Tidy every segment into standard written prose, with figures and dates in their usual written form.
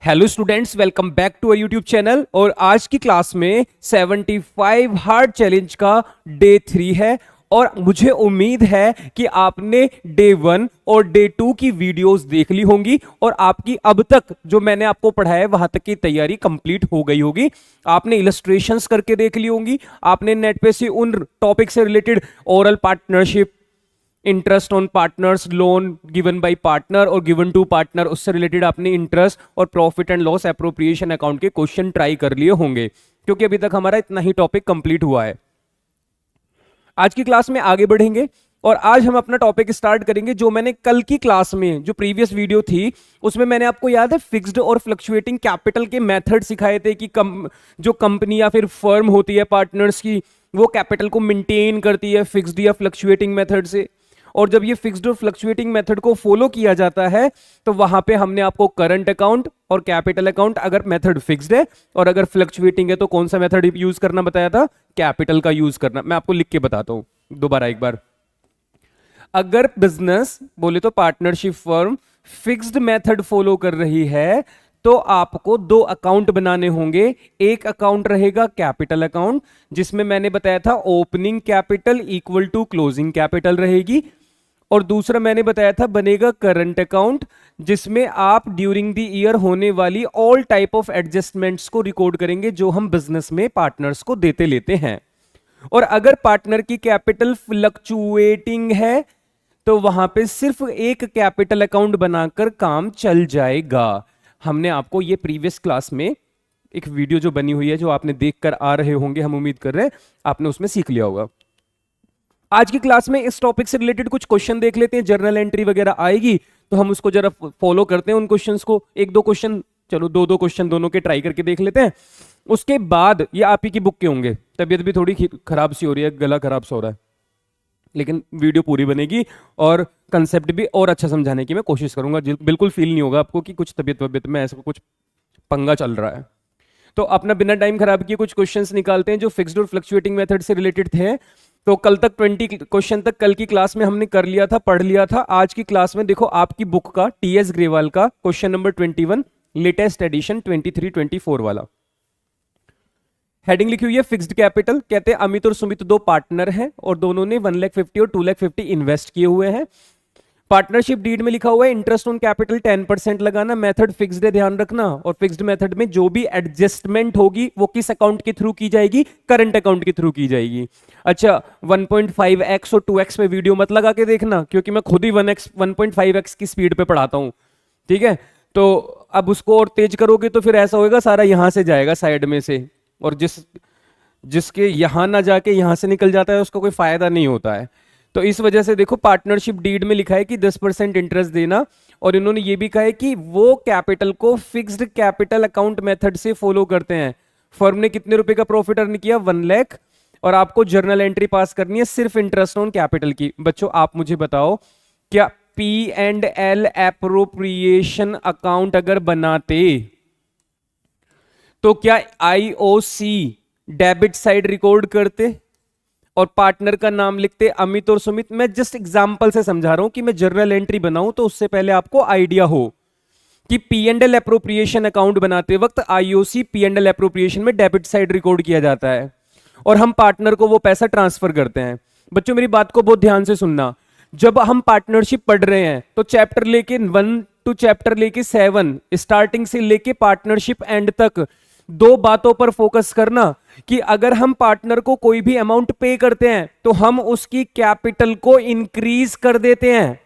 Hello students, welcome back to our YouTube channel. और आज की क्लास में 75 हार्ड चैलेंज का डे 3 है। और मुझे उम्मीद है कि आपने डे 1 और डे 2 की वीडियोस देख ली होंगी और आपकी अब तक जो मैंने आपको पढ़ाया है वहां तक की तैयारी कंप्लीट हो गई होगी। आपने इलस्ट्रेशंस करके देख ली होंगी, आपने नेट पे से उन टॉपिक से related oral partnership, interest on partners, loan given bye partner और गिवन टू पार्टनर, उससे रिलेटेड आपने इंटरेस्ट और profit and loss appropriation account के क्वेश्चन ट्राई कर लिए होंगे, क्योंकि अभी तक हमारा इतना ही टॉपिक कंप्लीट हुआ है। आज की क्लास में आगे बढ़ेंगे और आज हम अपना टॉपिक स्टार्ट करेंगे जो मैंने कल की क्लास में, जो प्रीवियस वीडियो थी उसमें मैंने आपको याद है फिक्स्ड और फ्लक्चुएटिंग कैपिटल के मेथड सिखाए थे कि जो कंपनी या फिर फर्म होती है पार्टनर्स की, वो कैपिटल को मेंटेन करती है फिक्स्ड या फ्लक्चुएटिंग मेथड से। और जब ये फिक्स्ड और फ्लक्चुएटिंग मेथड को फॉलो किया जाता है तो वहां पे हमने आपको करंट अकाउंट और कैपिटल अकाउंट, अगर मेथड फिक्स्ड है और अगर फ्लक्चुएटिंग है तो कौन सा मेथड यूज करना बताया था, कैपिटल का यूज करना। मैं आपको लिख के बताता हूं दोबारा एक बार। अगर बिजनेस बोले तो partnership firm fixed method follow कर रही है तो आपको दो अकाउंट बनाने होंगे। एक अकाउंट रहेगा कैपिटल अकाउंट, जिसमें मैंने बताया था opening capital equal to closing capital रहेगी, और दूसरा मैंने बताया था बनेगा करंट अकाउंट, जिसमें आप ड्यूरिंग द ईयर होने वाली ऑल टाइप ऑफ एडजस्टमेंट्स को रिकॉर्ड करेंगे जो हम बिजनेस में पार्टनर्स को देते लेते हैं। और अगर पार्टनर की कैपिटल फ्लक्चुएटिंग है तो वहां पे सिर्फ एक कैपिटल अकाउंट बनाकर काम चल जाएगा। हमने आपको ये प्रीवियस क्लास में एक वीडियो जो बनी हुई है, जो आपने देखकर आ रहे होंगे, हम उम्मीद कर रहे हैं आपने उसमें सीख लिया होगा। आज की क्लास में इस टॉपिक से रिलेटेड कुछ क्वेश्चन देख लेते हैं, जर्नल एंट्री वगैरह आएगी तो हम उसको जरा फॉलो करते हैं उन क्वेश्चंस को। एक दो क्वेश्चन, चलो दो क्वेश्चन दोनों के ट्राई करके देख लेते हैं। उसके बाद ये आप ही की बुक के होंगे। तबीयत भी थोड़ी खराब सी हो रही है, गला खराब सा हो रहा है, लेकिन वीडियो पूरी बनेगी और कंसेप्ट भी और अच्छा समझाने की मैं कोशिश करूंगा। बिल्कुल फील नहीं होगा आपको कि कुछ तबीयत में ऐसा कुछ पंगा चल रहा है। तो अपना बिना टाइम खराब किए कुछ क्वेश्चंस निकालते हैं जो फिक्स्ड और फ्लक्चुएटिंग मेथड से रिलेटेड थे। तो कल तक 20 क्वेश्चन तक कल की क्लास में हमने कर लिया था, पढ़ लिया था। आज की क्लास में देखो आपकी बुक का टीएस ग्रेवाल का क्वेश्चन नंबर 21, लेटेस्ट एडिशन 23-24 वाला। हेडिंग लिखी हुई है फिक्स्ड कैपिटल। कहते हैं अमित और सुमित दो पार्टनर हैं और दोनों ने 1,50,000 और 2,50,000 इन्वेस्ट किए हुए हैं। पार्टनरशिप डीड में लिखा हुआ है इंटरेस्ट ऑन कैपिटल 10% लगाना, मेथड फिक्स्ड है ध्यान रखना। और फिक्स्ड मेथड में जो भी एडजस्टमेंट होगी वो किस अकाउंट के थ्रू की जाएगी, करंट अकाउंट के थ्रू की जाएगी। अच्छा, 1.5x और 2x पे वीडियो मत लगा के देखना, क्योंकि मैं खुद ही 1.5x की स्पीड पे पढ़ाता हूं, ठीक है। तो अब उसको और तेज करोगे तो फिर ऐसा होगा सारा यहां से जाएगा साइड में से, और जिसके यहां ना जाके यहां से निकल जाता है उसका कोई फायदा नहीं होता है। तो इस वजह से देखो पार्टनरशिप डीड में लिखा है कि 10% इंटरेस्ट देना, और इन्होंने ये भी कहा है कि वो कैपिटल को फिक्स्ड कैपिटल अकाउंट मेथड से फॉलो करते हैं। फर्म ने कितने रुपए का प्रॉफिट अर्न किया, 1 लाख, और आपको जर्नल एंट्री पास करनी है सिर्फ इंटरेस्ट ऑन कैपिटल की। बच्चों आप मुझे बताओ, क्या P&L एप्रोप्रिएशन अकाउंट अगर बनाते तो क्या IOC डेबिट साइड रिकॉर्ड करते और पार्टनर का नाम लिखते अमित और सुमित? मैं जस्ट एग्जांपल से समझा रहा हूं कि मैं जर्नल एंट्री बनाऊं तो उससे पहले आपको आइडिया हो कि P&L एप्रोप्रिएशन अकाउंट बनाते वक्त IOC P&L एप्रोप्रिएशन में डेबिट साइड रिकॉर्ड किया जाता है और हम पार्टनर को वो पैसा ट्रांसफर करते हैं। बच्चों मेरी बात को बहुत ध्यान से सुनना। जब हम पार्टनरशिप पढ़ रहे हैं तो चैप्टर लेके 1 टू चैप्टर लेके 7, स्टार्टिंग से लेके पार्टनरशिप एंड तक दो बातों पर फोकस करना कि अगर हम पार्टनर को कोई भी अमाउंट पे करते हैं तो हम उसकी कैपिटल को इंक्रीज कर देते हैं,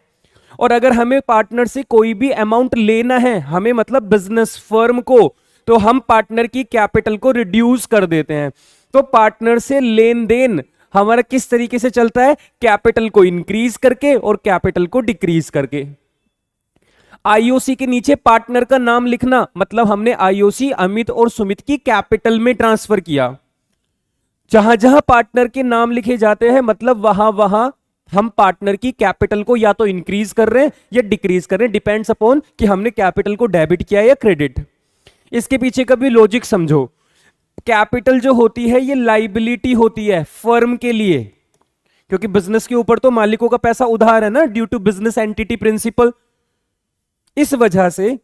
और अगर हमें पार्टनर से कोई भी अमाउंट लेना है, हमें मतलब बिजनेस फर्म को, तो हम पार्टनर की कैपिटल को रिड्यूस कर देते हैं। तो पार्टनर से लेन देन हमारा किस तरीके से चलता है, कैपिटल को इंक्रीज करके और कैपिटल को डिक्रीज करके। IOC के नीचे पार्टनर का नाम लिखना, मतलब हमने IOC अमित और सुमित की कैपिटल में ट्रांसफर किया। जहां जहां पार्टनर के नाम लिखे जाते हैं मतलब वहां वहां हम पार्टनर की कैपिटल को या तो इंक्रीज कर रहे हैं या डिक्रीज कर रहे हैं, डिपेंड्स अपॉन कि हमने कैपिटल को डेबिट किया या क्रेडिट। इसके पीछे का भी लॉजिक समझो। कैपिटल जो होती है ये लाइबिलिटी होती है फर्म के लिए, क्योंकि बिजनेस के ऊपर तो मालिकों का पैसा उधार है ना, due to business entity principle. इस वजह से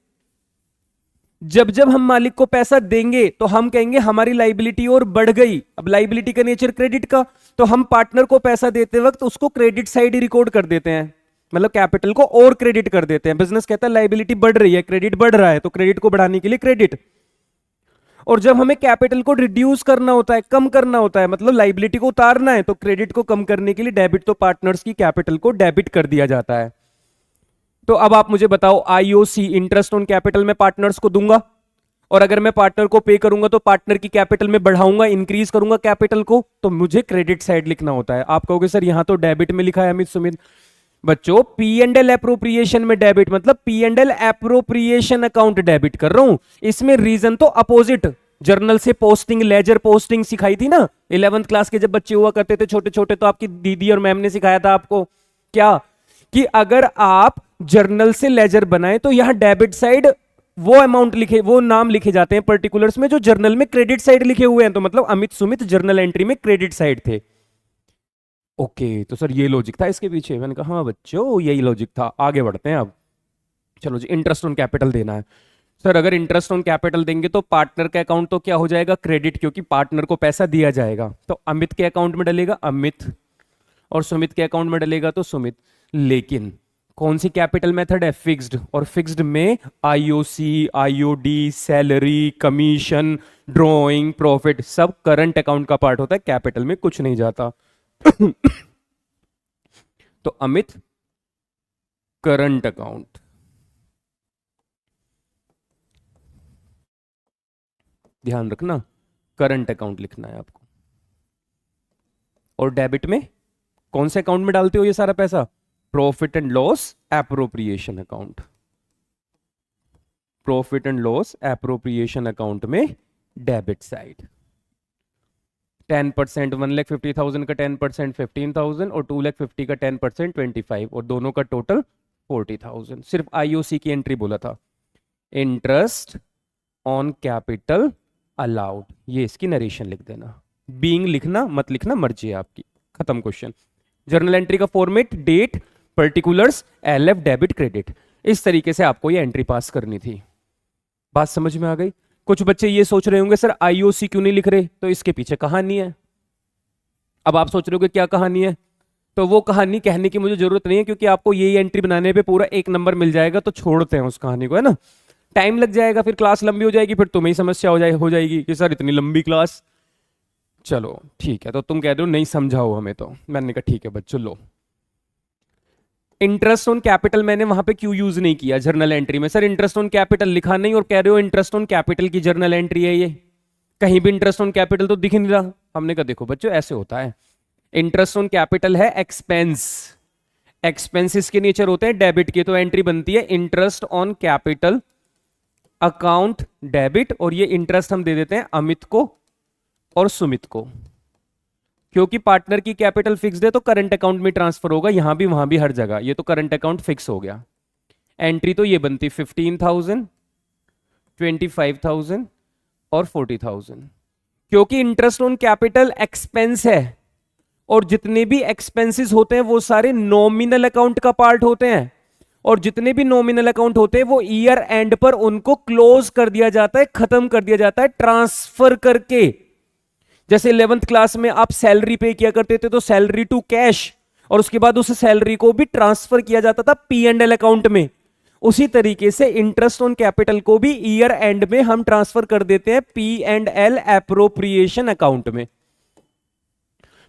जब जब हम मालिक को पैसा देंगे तो हम कहेंगे हमारी लाइबिलिटी और बढ़ गई। अब लाइबिलिटी का नेचर क्रेडिट का, तो हम पार्टनर को पैसा देते वक्त उसको क्रेडिट साइड ही रिकॉर्ड कर देते हैं, मतलब कैपिटल को और क्रेडिट कर देते हैं। बिजनेस कहता है लाइबिलिटी बढ़ रही है, क्रेडिट बढ़ रहा है, तो क्रेडिट को बढ़ाने के लिए क्रेडिट। और जब हमें कैपिटल को रिड्यूस करना होता है, कम करना होता है, मतलब लाइबिलिटी को उतारना है, तो क्रेडिट को कम करने के लिए डेबिट, तो पार्टनर्स की कैपिटल को डेबिट कर दिया जाता है। तो अब आप मुझे बताओ, आईओसी इंटरेस्ट ऑन कैपिटल में पार्टनर्स को दूंगा, और अगर मैं पार्टनर को पे करूंगा तो पार्टनर की कैपिटल में बढ़ाऊंगा, इंक्रीज करूंगा कैपिटल को, तो मुझे क्रेडिट साइड लिखना होता है। आप कहोगे सर यहां तो डेबिट में लिखा है अमित सुमित। बच्चों पी एंड एल एप्रोप्रिएशन में डेबिट, मतलब P and L appropriation account debit कर रहा हूं। इसमें रीजन तो अपोजिट, जर्नल से पोस्टिंग, लेजर पोस्टिंग सिखाई थी ना 11th क्लास के जब बच्चे हुआ करते थे छोटे छोटे, तो आपकी दीदी और मैम ने सिखाया था आपको क्या, कि अगर आप जर्नल से लेजर बनाए तो यहां डेबिट साइड वो अमाउंट लिखे, वो नाम लिखे जाते हैं पर्टिकुलर्स में जो जर्नल में क्रेडिट साइड लिखे हुए हैं। तो मतलब अमित सुमित जर्नल एंट्री में क्रेडिट साइड थे। ओके, तो सर ये लॉजिक था इसके पीछे। मैंने कहा हाँ बच्चों यही लॉजिक था। आगे बढ़ते हैं अब। चलो जी, इंटरेस्ट ऑन कैपिटल देना है। सर अगर इंटरेस्ट ऑन कैपिटल देंगे तो पार्टनर का अकाउंट तो क्या हो जाएगा, क्रेडिट, क्योंकि पार्टनर को पैसा दिया जाएगा। तो अमित के अकाउंट में डलेगा अमित, और सुमित के अकाउंट में डलेगा तो सुमित। लेकिन कौन सी कैपिटल मेथड है, फिक्स्ड, और फिक्स्ड में IOC, IOD, salary, commission, drawing, profit सब करंट अकाउंट का पार्ट होता है, कैपिटल में कुछ नहीं जाता। तो अमित करंट अकाउंट, ध्यान रखना करंट अकाउंट लिखना है आपको। और डेबिट में कौन से अकाउंट में डालते हो ये सारा पैसा, profit and loss appropriation account, profit and loss appropriation account में डेबिट साइड। 10%, 1,50,000 का 10% 15,000, और 2,50,000 का 10% 25, और दोनों का टोटल 40,000। सिर्फ आईओसी की एंट्री बोला था, इंटरेस्ट ऑन कैपिटल अलाउड, ये इसकी नरेशन लिख देना। बीइंग लिखना मत लिखना, मर्जी है आपकी, खत्म क्वेश्चन। जर्नल एंट्री का format, date, particulars, LF, debit, credit, इस तरीके से आपको ये एंट्री पास करनी थी। बात समझ में आ गई? कुछ बच्चे ये सोच रहे होंगे सर आईओसी क्यों नहीं लिख रहे, तो इसके पीछे कहानी है। अब आप सोच रहे हो क्या कहानी है, तो वो कहानी कहने की मुझे जरूरत नहीं है, क्योंकि आपको यही एंट्री बनाने पे पूरा 1 नंबर मिल जाएगा, तो छोड़ते हैं उस कहानी को, है ना। टाइम लग जाएगा, फिर क्लास लंबी हो जाएगी, फिर तुम्हें ही समस्या हो जाएगी कि सर इतनी लंबी क्लास। चलो ठीक है, तो तुम कह रहे हो नहीं समझाओ हमें, तो मैंने कहा ठीक है बच्चों लो। इंटरेस्ट ऑन कैपिटल मैंने वहां पे क्यों यूज नहीं किया जर्नल एंट्री में, सर इंटरेस्ट ऑन कैपिटल लिखा नहीं और कह रहे हो इंटरेस्ट ऑन कैपिटल की जर्नल एंट्री है ये, कहीं भी इंटरेस्ट ऑन कैपिटल तो दिख नहीं रहा। हमने कहा देखो बच्चों ऐसे होता है, इंटरेस्ट ऑन कैपिटल है एक्सपेंस, एक्सपेंसेस के नेचर होते हैं डेबिट के, तो एंट्री बनती है interest on capital account debit, और ये इंटरेस्ट हम दे देते हैं अमित को और सुमित को, क्योंकि पार्टनर की कैपिटल फिक्स्ड है तो करंट अकाउंट में ट्रांसफर होगा, यहां भी वहां भी हर जगह, ये तो करंट अकाउंट फिक्स हो गया। एंट्री तो ये बनती 15,000, 25,000 और 40,000, क्योंकि इंटरेस्ट ऑन कैपिटल एक्सपेंस है, और जितने भी एक्सपेंसेस होते हैं वो सारे नॉमिनल अकाउंट का पार्ट होते हैं, और जितने भी नॉमिनल अकाउंट होते हैं वो ईयर एंड पर उनको क्लोज कर दिया जाता है, खत्म कर दिया जाता है ट्रांसफर करके। जैसे 11th क्लास में आप सैलरी पे किया करते थे तो सैलरी टू कैश, और उसके बाद उस सैलरी को भी ट्रांसफर किया जाता था पी एंड एल अकाउंट में। उसी तरीके से इंटरेस्ट ऑन कैपिटल को भी ईयर एंड में हम ट्रांसफर कर देते हैं P and L appropriation account में।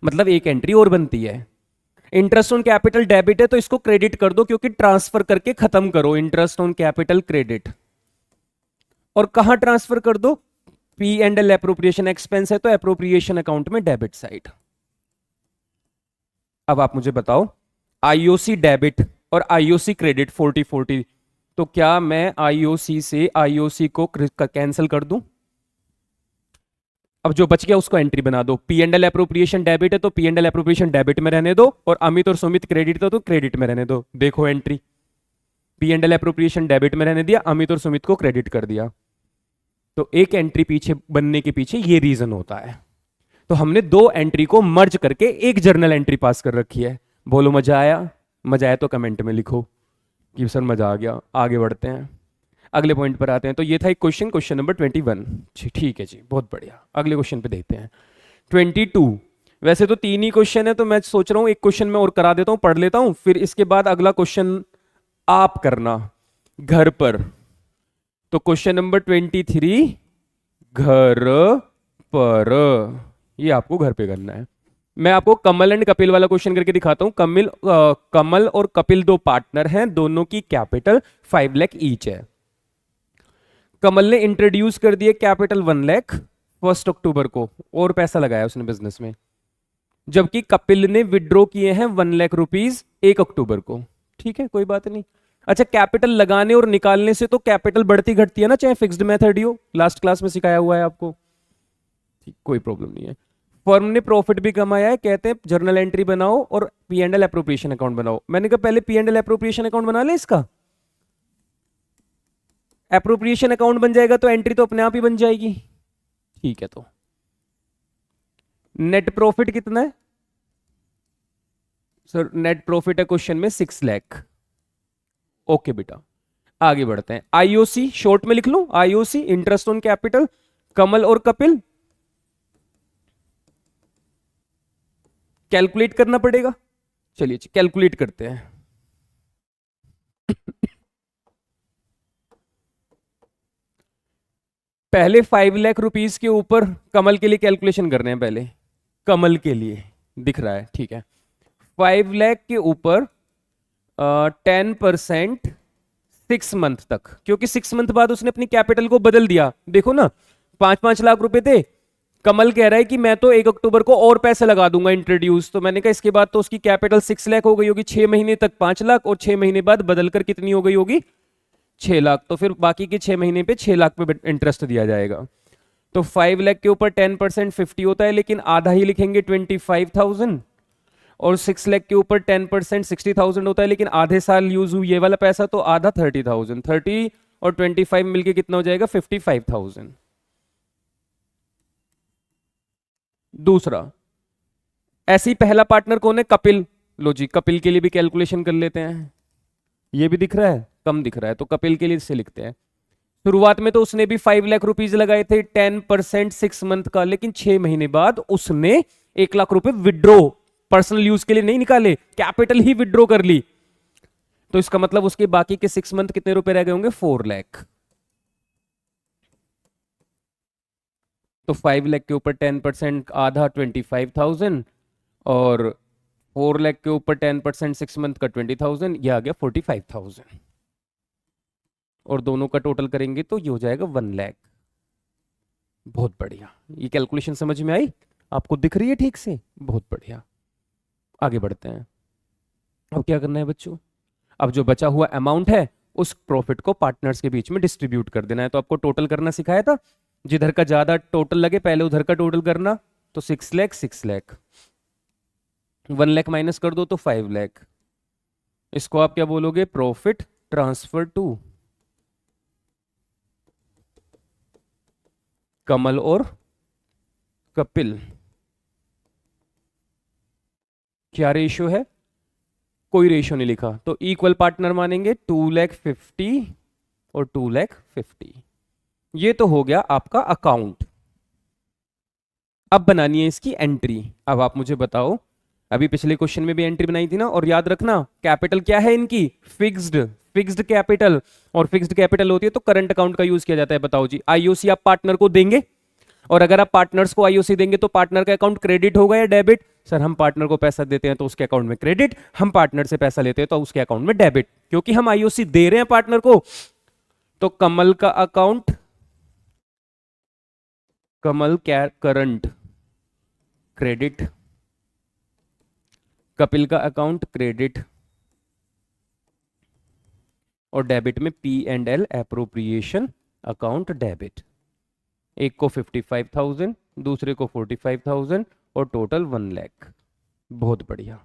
मतलब एक एंट्री और बनती है, इंटरेस्ट ऑन कैपिटल डेबिट है तो इसको क्रेडिट कर दो, क्योंकि ट्रांसफर करके खत्म करो, इंटरेस्ट ऑन कैपिटल क्रेडिट। और कहां ट्रांसफर कर दो, P and L appropriation expense है तो एप्रोप्रिएशन अकाउंट में डेबिट साइड। अब आप मुझे बताओ आईओसी डेबिट और आईओसी क्रेडिट 40-40, तो क्या मैं आईओसी से आईओसी को कैंसिल कर दूं? अब जो बच गया उसको एंट्री बना दो, P and L appropriation debit है तो P and L appropriation debit में रहने दो, और अमित और सुमित क्रेडिट तो क्रेडिट में रहने दो। देखो entry, P and L appropriation debit में रहने दिया, अमित और सुमित को क्रेडिट कर दिया। तो एक एंट्री पीछे बनने के पीछे ये रीजन होता है। तो हमने 2 एंट्री को मर्ज करके एक जर्नल एंट्री पास कर रखी है। बोलो मजा आया? मजा आया तो कमेंट में लिखो कि सर मजा आ गया। आगे बढ़ते हैं। अगले पॉइंट पर आते हैं। तो ये था एक क्वेश्चन, क्वेश्चन नंबर 21 जी। ठीक है जी, बहुत बढ़िया। अगले क्वेश्चन पे देखते हैं 22। वैसे तो 3 ही क्वेश्चन है, तो मैं सोच रहा हूं एक क्वेश्चन मैं और करा देता हूं, पढ़ लेता हूं, फिर इसके बाद अगला क्वेश्चन आप करना घर पर। तो क्वेश्चन नंबर 23 घर पर, ये आपको घर पे करना है। मैं आपको कमल एंड कपिल वाला क्वेश्चन करके दिखाता हूं। कमल और कपिल दो पार्टनर हैं, दोनों की कैपिटल 5 लाख ईच है। कमल ने इंट्रोड्यूस कर दिया कैपिटल 1 लाख 1 अक्टूबर को, और पैसा लगाया उसने बिजनेस में, जबकि कपिल ने विड्रॉ किए हैं 1 लाख रुपीज 1 अक्टूबर को। ठीक है, कोई बात नहीं। अच्छा, कैपिटल लगाने और निकालने से तो कैपिटल बढ़ती घटती है ना, चाहे फिक्स्ड मेथड ही हो, लास्ट क्लास में सिखाया हुआ है आपको। ठीक, कोई प्रॉब्लम नहीं है। फर्म ने प्रॉफिट भी कमाया है, कहते हैं जर्नल एंट्री बनाओ और P and L appropriation account बनाओ। मैंने कहा पहले P and L appropriation account बना ले, इसका एप्रोप्रिएशन अकाउंट बन जाएगा तो एंट्री तो अपने आप ही बन जाएगी। ठीक है, तो नेट प्रॉफिट कितना है सर? नेट प्रॉफिट है क्वेश्चन में 6 लाख। ओके बेटा, आगे बढ़ते हैं। आईओसी शॉर्ट में लिख लो, आईओसी इंटरेस्ट ऑन कैपिटल। कमल और कपिल कैलकुलेट करना पड़ेगा। चलिए कैलकुलेट करते हैं। पहले 5 लाख रुपीस के ऊपर कमल के लिए कैलकुलेशन कर रहे हैं। पहले कमल के लिए दिख रहा है, ठीक है। 5 लाख के ऊपर 10% 6 मंथ तक, क्योंकि 6 मंथ बाद उसने अपनी कैपिटल को बदल दिया। देखो ना, 5-5 लाख रुपए थे, कमल कह रहा है कि मैं तो 1 अक्टूबर को और पैसे लगा दूंगा इंट्रोड्यूस। तो मैंने कहा इसके बाद तो उसकी कैपिटल 6 लाख हो गई होगी, 6 महीने तक 5 लाख, और 6 महीने बाद बदलकर कितनी हो गई होगी? 6 लाख। तो फिर बाकी के 6 महीने पे 6 लाख पे इंटरेस्ट दिया जाएगा। तो 5 लाख के ऊपर 10% 50 होता है, लेकिन आधा ही लिखेंगे 25,000। और 6 लाख के ऊपर 10% 60,000 होता है, लेकिन आधे साल यूज हुई ये वाला पैसा, तो आधा 30,000। 30 और 25 मिलके कितना हो जाएगा? 55,000। दूसरा, ऐसे ही पहला पार्टनर कौन है? कपिल। लो जी, कपिल के लिए भी कैलकुलेशन कर लेते हैं। ये भी दिख रहा है, कम दिख रहा है, तो कपिल के लिए इससे लिखते हैं। शुरुआत में तो उसने भी 5 लाख रुपीज लगाए थे, 10% 6 मंथ का, लेकिन 6 महीने बाद उसने 1 लाख रुपए विड्रॉ, पर्सनल यूज के लिए नहीं निकाले, कैपिटल ही विड्रॉ कर ली। तो इसका मतलब उसके बाकी के 6 मंथ कितने रुपए रह गए होंगे? 4 लाख। तो 5 लाख के ऊपर 10% आधा 25,000, और 4 लाख के ऊपर 10% 6 मंथ का 20,000, ये आ गया 45,000। और दोनों का टोटल करेंगे तो ये हो जाएगा 1 लाख। बहुत बढ़िया, ये कैलकुलेशन समझ में आई? आपको दिख रही है ठीक से? बहुत बढ़िया। आगे बढ़ते हैं। अब क्या करना है बच्चों? अब जो बचा हुआ अमाउंट है उस प्रॉफिट को पार्टनर्स के बीच में डिस्ट्रीब्यूट कर देना है। तो आपको टोटल करना सिखाया था, जिधर का ज्यादा टोटल लगे पहले उधर का टोटल करना। तो 6 लाख 6 लाख, 1 लाख माइनस कर दो तो 5 लाख। इसको आप क्या बोलोगे? प्रॉफिट ट्रांसफर टू कमल और कपिल। क्या रेशियो है? कोई रेशियो नहीं लिखा, तो इक्वल पार्टनर मानेंगे। 2 लाख 50 और 2 लाख 50। ये तो हो गया आपका अकाउंट। अब बनानी है इसकी एंट्री। अब आप मुझे बताओ, अभी पिछले क्वेश्चन में भी एंट्री बनाई थी ना, और याद रखना कैपिटल क्या है इनकी? Fixed capital. और फिक्स्ड कैपिटल होती है तो करंट अकाउंट का यूज किया जाता है। बताओ जी, आईओसी आप पार्टनर को देंगे, और अगर आप पार्टनर्स को आईओसी देंगे तो पार्टनर का अकाउंट क्रेडिट होगा या डेबिट? सर, हम पार्टनर को पैसा देते हैं तो उसके अकाउंट में क्रेडिट, हम पार्टनर से पैसा लेते हैं तो उसके अकाउंट में डेबिट, क्योंकि हम आईओसी दे रहे हैं पार्टनर को। तो कमल का अकाउंट, कमल करंट क्रेडिट, कपिल का अकाउंट क्रेडिट, और डेबिट में P and L appropriation account debit. एक को 55,000, दूसरे को 45,000, और टोटल 1 लाख। बहुत बढ़िया,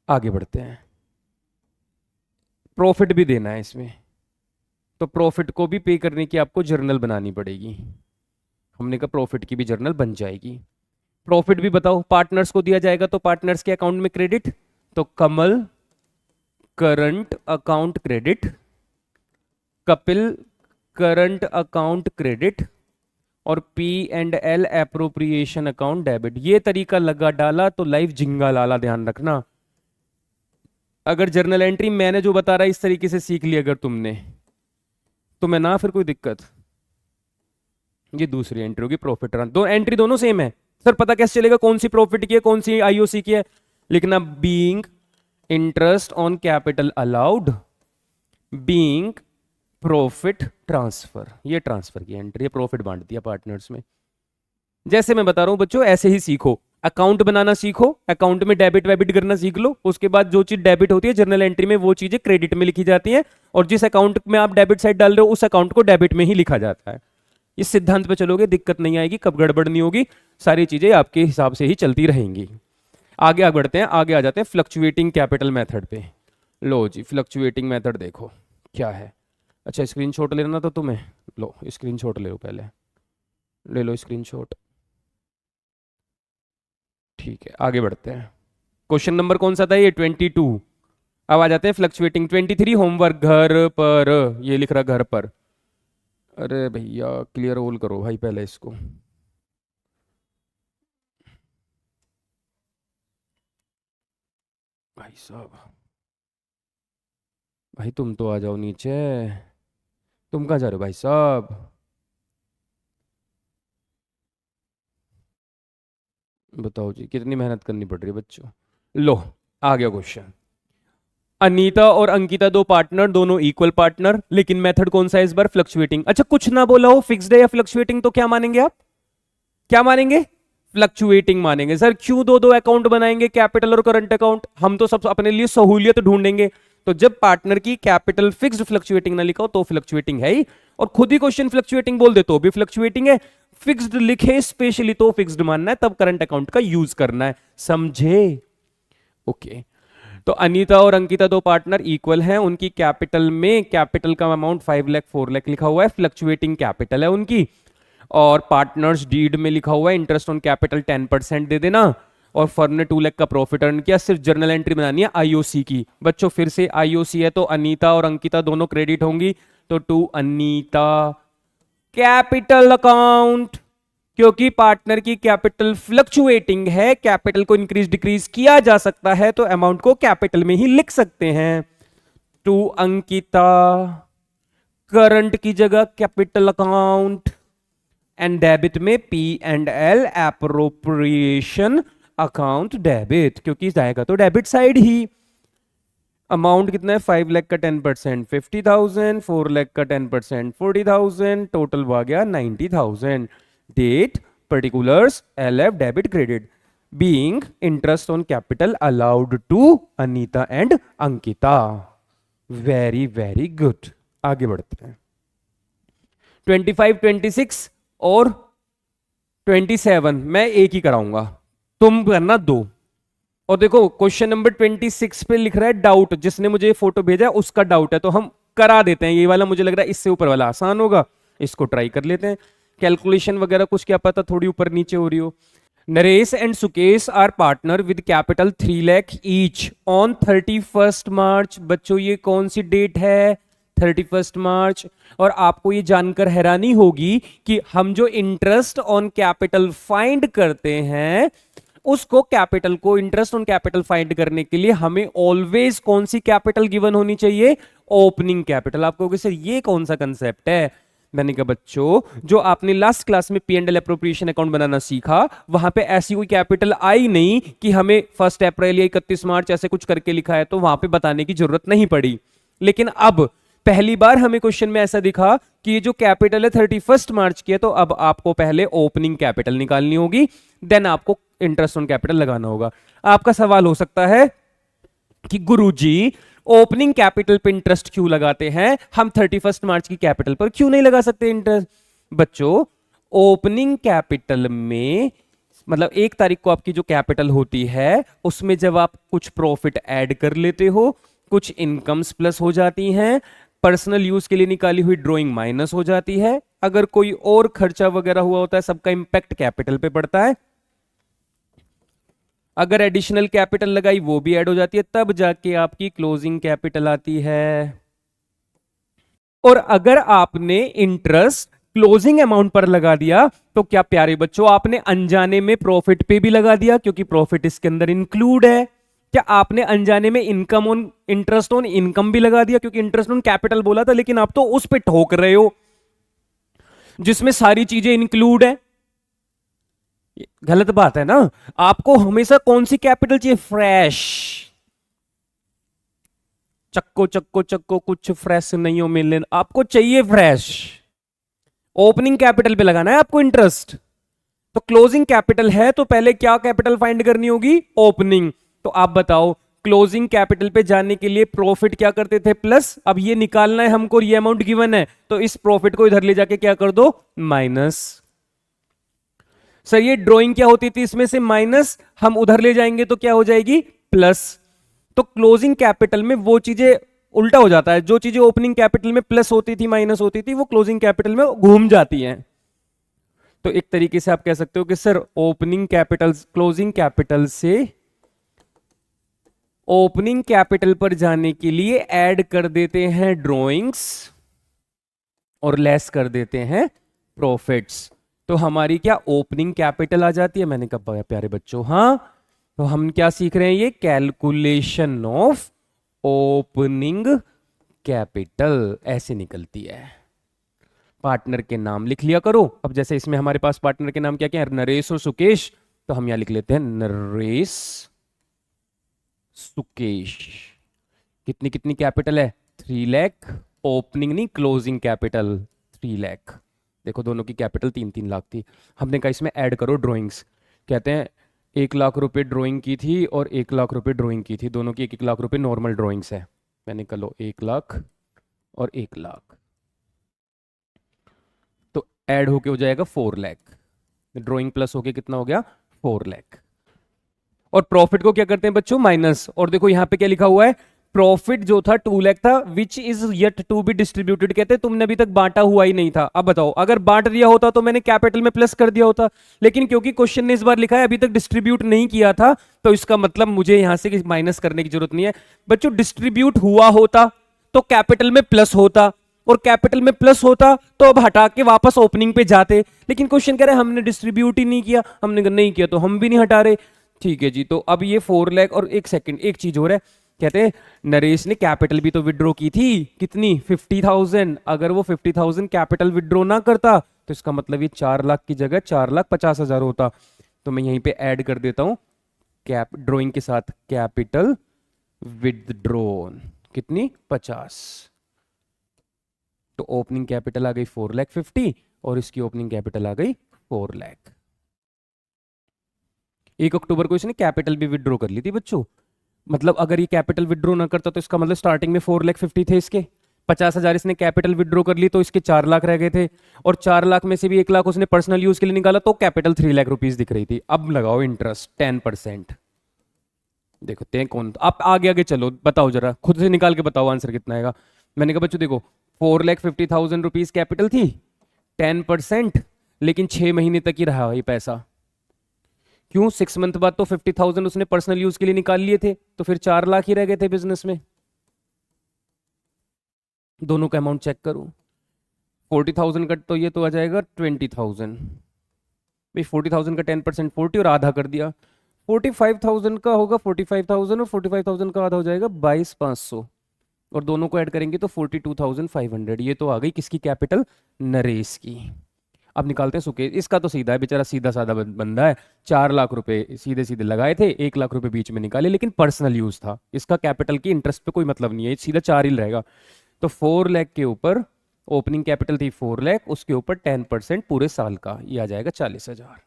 आगे बढ़ते हैं। प्रॉफिट भी देना है इसमें, तो प्रॉफिट को भी पे करने की आपको जर्नल बनानी पड़ेगी। हमने कहा प्रॉफिट की भी जर्नल बन जाएगी। प्रॉफिट भी बताओ, पार्टनर्स को दिया जाएगा तो पार्टनर्स के अकाउंट में क्रेडिट, तो Kamal current account credit, Kapil current account credit और P&L एप्रोप्रिएशन अकाउंट डेबिट। ये तरीका लगा डाला तो लाइफ जिंगा लाला, ध्यान रखना। अगर जर्नल एंट्री मैंने जो बता रहा है इस तरीके से सीख ली अगर तुमने, तो मैं ना फिर कोई दिक्कत। ये दूसरी एंट्री होगी प्रॉफिट रन, दो एंट्री दोनों सेम है। सर पता कैसे चलेगा कौन सी प्रॉफिट की है कौन सी आईओसी की है? लिखना being interest on capital allowed, being profit transfer. ये ट्रांसफर की एंट्री है, प्रॉफिट बांट दिया पार्टनर्स में। जैसे मैं बता रहा हूं बच्चों, ऐसे ही सीखो, अकाउंट बनाना सीखो, अकाउंट में डेबिट वेबिट करना सीख लो। उसके बाद जो चीज डेबिट होती है जर्नल एंट्री में वो चीजें क्रेडिट में लिखी जाती हैं, और जिस अकाउंट में आप डेबिट साइड डाल रहे हो उस अकाउंट को डेबिट में ही लिखा जाता है। इस सिद्धांत पे चलोगे दिक्कत नहीं आएगी, कब गड़बड़ नहीं होगी, सारी चीजें आपके हिसाब से ही चलती रहेंगी। आगे बढ़ते हैं, आगे आ जाते हैं फ्लक्चुएटिंग कैपिटल मेथड पे। लो जी, फ्लक्चुएटिंग मेथड देखो क्या है। अच्छा स्क्रीनशॉट लेना तो तुम्हें, लो स्क्रीनशॉट ले लो, पहले ले लो स्क्रीनशॉट। ठीक है आगे बढ़ते हैं। क्वेश्चन नंबर कौन सा था ये? 22। अब आ जाते हैं फ्लक्चुएटिंग। 23 होमवर्क घर पर, ये लिख रहा घर पर। अरे भैया क्लियर ऑल करो भाई पहले इसको। भाई साहब, भाई तुम तो आ जाओ नीचे, तुम कहाँ जा रहे हो भाई साहब? बताओ जी कितनी मेहनत करनी पड़ रही है बच्चों। लो आ गया क्वेश्चन। अनीता और अंकिता दो पार्टनर, दोनों इक्वल पार्टनर, लेकिन मेथड कौन सा है इस बार? फ्लक्चुएटिंग। अच्छा कुछ ना बोला हो, फिक्स्ड है या फ्लक्चुएटिंग, तो क्या मानेंगे आप? क्या मानेंगे? फ्लक्चुएटिंग मानेंगे। सर क्यों दो दो अकाउंट बनाएंगे, कैपिटल और करंट अकाउंट? हम तो सब अपने लिए सहूलियत ढूंढेंगे। तो जब पार्टनर की कैपिटल फिक्स्ड फ्लक्चुएटिंग ना लिखा हो तो फ्लक्चुएटिंग है ही, और खुद ही क्वेश्चन फ्लक्चुएटिंग बोल दे तो भी फ्लक्चुएटिंग है। फिक्स्ड लिखे स्पेशली तो फिक्स्ड मानना है, तब करंट अकाउंट का यूज करना है, समझे? ओके। तो अनीता और अंकिता दो पार्टनर इक्वल हैं, उनकी कैपिटल में कैपिटल का अमाउंट 5 लाख 4 लाख लिखा हुआ है, फ्लक्चुएटिंग कैपिटल है उनकी। और पार्टनर्स डीड में लिखा हुआ है इंटरेस्ट ऑन कैपिटल 10% दे देना, और फर्म ने 2 लाख का प्रॉफिट अर्न किया। सिर्फ जर्नल एंट्री बनानी है आईओसी की। बच्चों फिर से आईओसी है तो अनीता और अंकिता दोनों क्रेडिट होंगी, तो टू अनीता कैपिटल अकाउंट। क्योंकि पार्टनर की कैपिटल फ्लक्चुएटिंग है, कैपिटल को इंक्रीज डिक्रीज किया जा सकता है, तो अमाउंट को कैपिटल में ही लिख सकते हैं। टू अंकिता करंट की जगह कैपिटल अकाउंट, एंड डेबिट में P&L एप्रोप्रिएशन अकाउंट डेबिट, क्योंकि जाएगा तो डेबिट साइड ही। अमाउंट कितना है? 5 लाख का 10% 50,000, 4 लाख का 10% 40,000, टोटल हुआ गया 90,000। Date particulars LF debit credit, being interest on capital allowed to Anita and Ankita. Very very good. आगे बढ़ते हैं। 25, 26 और 27 मैं एक ही कराऊंगा, तुम करना दो। और देखो क्वेश्चन नंबर 26 पे लिख रहा है डाउट, जिसने मुझे फोटो भेजा उसका डाउट है, तो हम करा देते हैं। ये वाला मुझे लग रहा है इससे ऊपर वाला आसान होगा, इसको ट्राई कर लेते हैं। कैलकुलेशन वगैरह कुछ क्या पता थोड़ी ऊपर नीचे हो रही हो। Naresh and Sukesh are partner with capital 3 lakh each on 31 March. बच्चों ये कौन सी डेट है? 31 मार्च। और आपको ये जानकर हैरानी होगी कि हम जो इंटरेस्ट ऑन कैपिटल फाइंड करते हैं, उसको कैपिटल को इंटरेस्ट ऑन कैपिटल फाइंड करने के लिए हमें ऑलवेज कौन सी कैपिटल गिवन होनी चाहिए? Opening capital. आप कहोगे सर ये कौन सा कंसेप्ट है? मैंने कहा बच्चों, जो आपने लास्ट क्लास में P&L एप्रोप्रिएशन अकाउंट बनाना सीखा, वहां पे ऐसी कोई कैपिटल आई नहीं कि हमें 1 अप्रैल या 31 मार्च ऐसे कुछ करके लिखा है, तो वहां पे बताने की जरूरत नहीं पड़ी। लेकिन अब पहली बार हमें क्वेश्चन में ऐसा दिखा कि ये जो कैपिटल है 31 मार्च की है, तो अब आपको पहले ओपनिंग कैपिटल निकालनी होगी, देन आपको इंटरेस्ट ऑन कैपिटल लगाना होगा। आपका सवाल हो सकता है कि गुरुजी ओपनिंग कैपिटल पे इंटरेस्ट क्यों लगाते हैं, हम 31 मार्च की कैपिटल पर क्यों नहीं लगा सकते इंटरेस्ट? बच्चों ओपनिंग कैपिटल में मतलब 1 तारीख को आपकी जो कैपिटल होती है, उसमें जब आप कुछ प्रॉफिट ऐड कर लेते हो, कुछ इनकम्स प्लस हो जाती हैं, पर्सनल यूज के लिए निकाली हुई ड्राइंग माइनस हो जाती है, अगर कोई और खर्चा वगैरह हुआ होता है, सबका इंपैक्ट कैपिटल पे पड़ता है। अगर एडिशनल कैपिटल लगाई वो भी ऐड हो जाती है, तब जाके आपकी क्लोजिंग कैपिटल आती है। और अगर आपने इंटरेस्ट क्लोजिंग अमाउंट पर लगा दिया तो क्या प्यारे बच्चों आपने अनजाने में प्रॉफिट पे भी लगा दिया, क्योंकि प्रॉफिट इसके अंदर इंक्लूड है। क्या आपने अनजाने में income on interest on income भी लगा दिया, क्योंकि इंटरेस्ट ऑन कैपिटल बोला था लेकिन आप तो उस पे ठोक रहे हो जिसमें सारी चीजें इंक्लूड है। गलत बात है ना। आपको हमेशा कौन सी कैपिटल चाहिए? फ्रेश। चक्को चक्को चक्को कुछ फ्रेश नहीं हो मिले, आपको चाहिए फ्रेश। ओपनिंग कैपिटल पे लगाना है आपको इंटरेस्ट। तो क्लोजिंग कैपिटल है तो पहले क्या कैपिटल फाइंड करनी होगी? ओपनिंग। तो आप बताओ क्लोजिंग कैपिटल पे जाने के लिए प्रॉफिट क्या करते थे? प्लस। अब ये निकालना है हमको, ये अमाउंट गिवन है तो इस प्रॉफिट को इधर ले जाके क्या कर दो? माइनस। सर ये ड्राइंग क्या होती थी? इसमें से माइनस हम उधर ले जाएंगे तो क्या हो जाएगी? प्लस। तो क्लोजिंग कैपिटल में वो चीजें उल्टा हो जाता है, जो चीजें ओपनिंग कैपिटल में प्लस होती थी माइनस होती थी वो क्लोजिंग कैपिटल में घूम जाती हैं। तो एक तरीके से आप कह सकते हो कि sir opening capital closing capital से ओपनिंग कैपिटल पर जाने के लिए ऐड कर देते हैं ड्रॉइंग्स और लेस कर देते हैं प्रॉफिट्स। तो हमारी क्या ओपनिंग कैपिटल आ जाती है। मैंने कहा प्यारे बच्चों हाँ, तो हम क्या सीख रहे हैं? ये कैलकुलेशन ऑफ ओपनिंग कैपिटल ऐसे निकलती है। पार्टनर के नाम लिख लिया करो। अब जैसे इसमें हमारे पास पार्टनर के नाम क्या क्या है? नरेश और सुकेश, तो हम यहां लिख लेते हैं नरेश सुकेश। कितनी कितनी कैपिटल है? 3 लाख। ओपनिंग नहीं, क्लोजिंग कैपिटल 3 लाख। देखो दोनों की कैपिटल 3-3 लाख थी। हमने कहा इसमें ऐड करो ड्राइंग्स। कहते हैं 1 लाख रुपए ड्राइंग की थी और 1 लाख रुपए ड्राइंग की थी, दोनों की 1-1 लाख रुपए नॉर्मल ड्राइंग्स है। मैंने कहा लो 1 लाख और 1 लाख, तो ऐड होके हो जाएगा 4 लाख। ड्राइंग प्लस होके कितना हो गया? 4 लाख। और प्रॉफिट को क्या करते हैं बच्चों? माइनस। और देखो यहां पे क्या लिखा हुआ है? प्रॉफिट जो था 2 लाख था, which is yet to be distributed. कहते हैं तुमने अभी तक बांटा हुआ ही नहीं था। अब बताओ अगर बांट दिया होता तो मैंने कैपिटल में प्लस कर दिया होता, लेकिन क्योंकि क्वेश्चन ने इस बार लिखा है अभी तक डिस्ट्रीब्यूट नहीं किया था, तो इसका मतलब मुझे यहां से माइनस करने की जरूरत नहीं है। बच्चों डिस्ट्रीब्यूट हुआ होता तो कैपिटल में प्लस होता, और कैपिटल में प्लस होता तो अब हटा के वापस ओपनिंग पे जाते, लेकिन क्वेश्चन कह रहे हमने डिस्ट्रीब्यूट ही नहीं किया। हमने कहा नहीं किया तो हम भी नहीं हटा रहे। ठीक है जी, तो अब ये 4 लाख। और एक सेकंड, एक चीज हो रहा है। कहते हैं नरेश ने कैपिटल भी तो विड्रॉ की थी, कितनी? 50,000। अगर वो 50,000 कैपिटल विड्रॉ ना करता तो इसका मतलब ये 4 लाख की जगह 4,50,000 होता। तो मैं यहीं पे ऐड कर देता हूं कैप ड्रॉइंग के साथ कैपिटल विदड्रॉन कितनी? 50। तो ओपनिंग कैपिटल आ गई 4,50,000 और इसकी ओपनिंग कैपिटल आ गई 4 लाख। 1 अक्टूबर को इसने कैपिटल भी विड्रॉ कर ली थी बच्चों। मतलब अगर ये कैपिटल विड्रॉ ना करता तो इसका मतलब स्टार्टिंग में 4,50,000 थे इसके, 50,000 इसने कैपिटल विड्रॉ कर ली तो इसके 4 लाख रह गए थे, और 4 लाख में से भी 1 लाख उसने पर्सनल यूज के लिए निकाला तो कैपिटल 3 लाख रुपीज दिख रही थी। अब लगाओ इंटरेस्ट 10%। देखते हैं कौन, आप आगे आगे चलो, बताओ जरा खुद से निकाल के बताओ आंसर कितना आएगा। मैंने कहा बच्चों देखो 4,50,000 रुपीज कैपिटल थी, 10%, लेकिन 6 महीने तक ही रहा ये पैसा। क्यों? 6 मंथ बाद तो 50,000 उसने पर्सनल यूज के लिए निकाल लिए थे, तो फिर 4 लाख ही रह गए थे बिजनेस में। दोनों का अमाउंट चेक करो, 40,000 का तो ये तो आ जाएगा 20,000। भाई 40,000 का 10% 40 और आधा कर दिया, 45,000 का होगा 45,000 और 45,000 का आधा हो जाएगा 22,500, और दोनों को ऐड करेंगे तो 42,500। ये तो आ गई किसकी कैपिटल? नरेश की। अब निकालते हैं सुकेश। इसका तो सीधा है, बेचारा सीधा साधा बंदा है। 4 लाख रुपए सीधे सीधे लगाए थे, 1 लाख रुपए बीच में निकाले, लेकिन पर्सनल यूज था, इसका कैपिटल की इंटरेस्ट पे कोई मतलब नहीं है, सीधा 4 ही रहेगा। तो 4 लाख के ऊपर ओपनिंग कैपिटल थी 4 लाख, उसके ऊपर 10% पूरे साल का, ये आ जाएगा 40,000,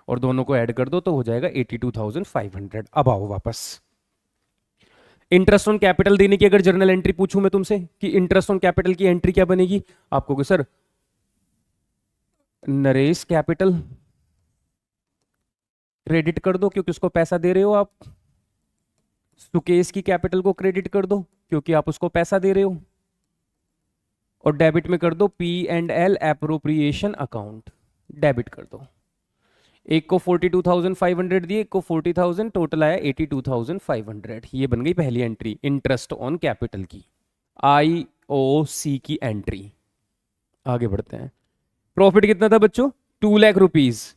और दोनों को ऐड कर दो तो हो जाएगा 82,500। अब आओ वापस। इंटरेस्ट ऑन कैपिटल देने की अगर जर्नल एंट्री पूछूं मैं तुमसे कि इंटरेस्ट ऑन कैपिटल की एंट्री क्या बनेगी, आपको सर नरेश कैपिटल क्रेडिट कर दो क्योंकि उसको पैसा दे रहे हो आप, सुकेश की कैपिटल को क्रेडिट कर दो क्योंकि आप उसको पैसा दे रहे हो, और डेबिट में कर दो P&L एप्रोप्रिएशन अकाउंट, डेबिट कर दो। एक को 42,500 दिए, एक को 40,000, टोटल आया 82,500। ये बन गई पहली एंट्री इंटरेस्ट ऑन कैपिटल की। आई ओ सी की एंट्री। आगे बढ़ते हैं। प्रॉफिट कितना था बच्चों? 2 लाख रुपीज।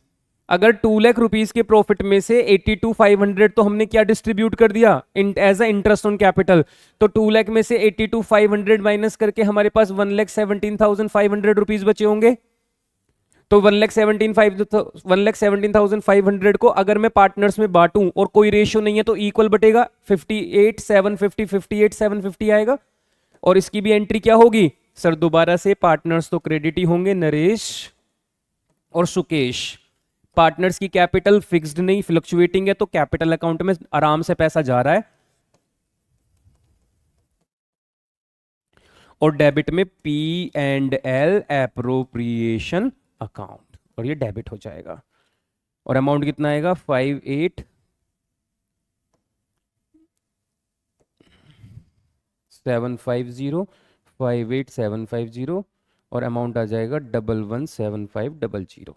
अगर 2 लाख रुपीज के प्रॉफिट में से 82,500 तो हमने क्या डिस्ट्रीब्यूट कर दिया as a interest on capital. तो 2 लाख में से 82,500 माइनस करके हमारे पास 1,17,500 रुपीज बचे होंगे। तो 1,17,500 को अगर मैं पार्टनर्स में बांटूं और कोई रेशियो नहीं है तो इक्वल बटेगा। 58,750 58,750 आएगा। और इसकी भी एंट्री क्या होगी सर? दोबारा से पार्टनर्स तो क्रेडिट ही होंगे, नरेश और सुकेश। पार्टनर्स की कैपिटल फिक्स्ड नहीं फ्लक्चुएटिंग है, तो कैपिटल अकाउंट में आराम से पैसा जा रहा है। और डेबिट में P&L एप्रोप्रिएशन अकाउंट, और ये डेबिट हो जाएगा। और अमाउंट कितना आएगा? 58,750 और अमाउंट आ जाएगा 11,17,500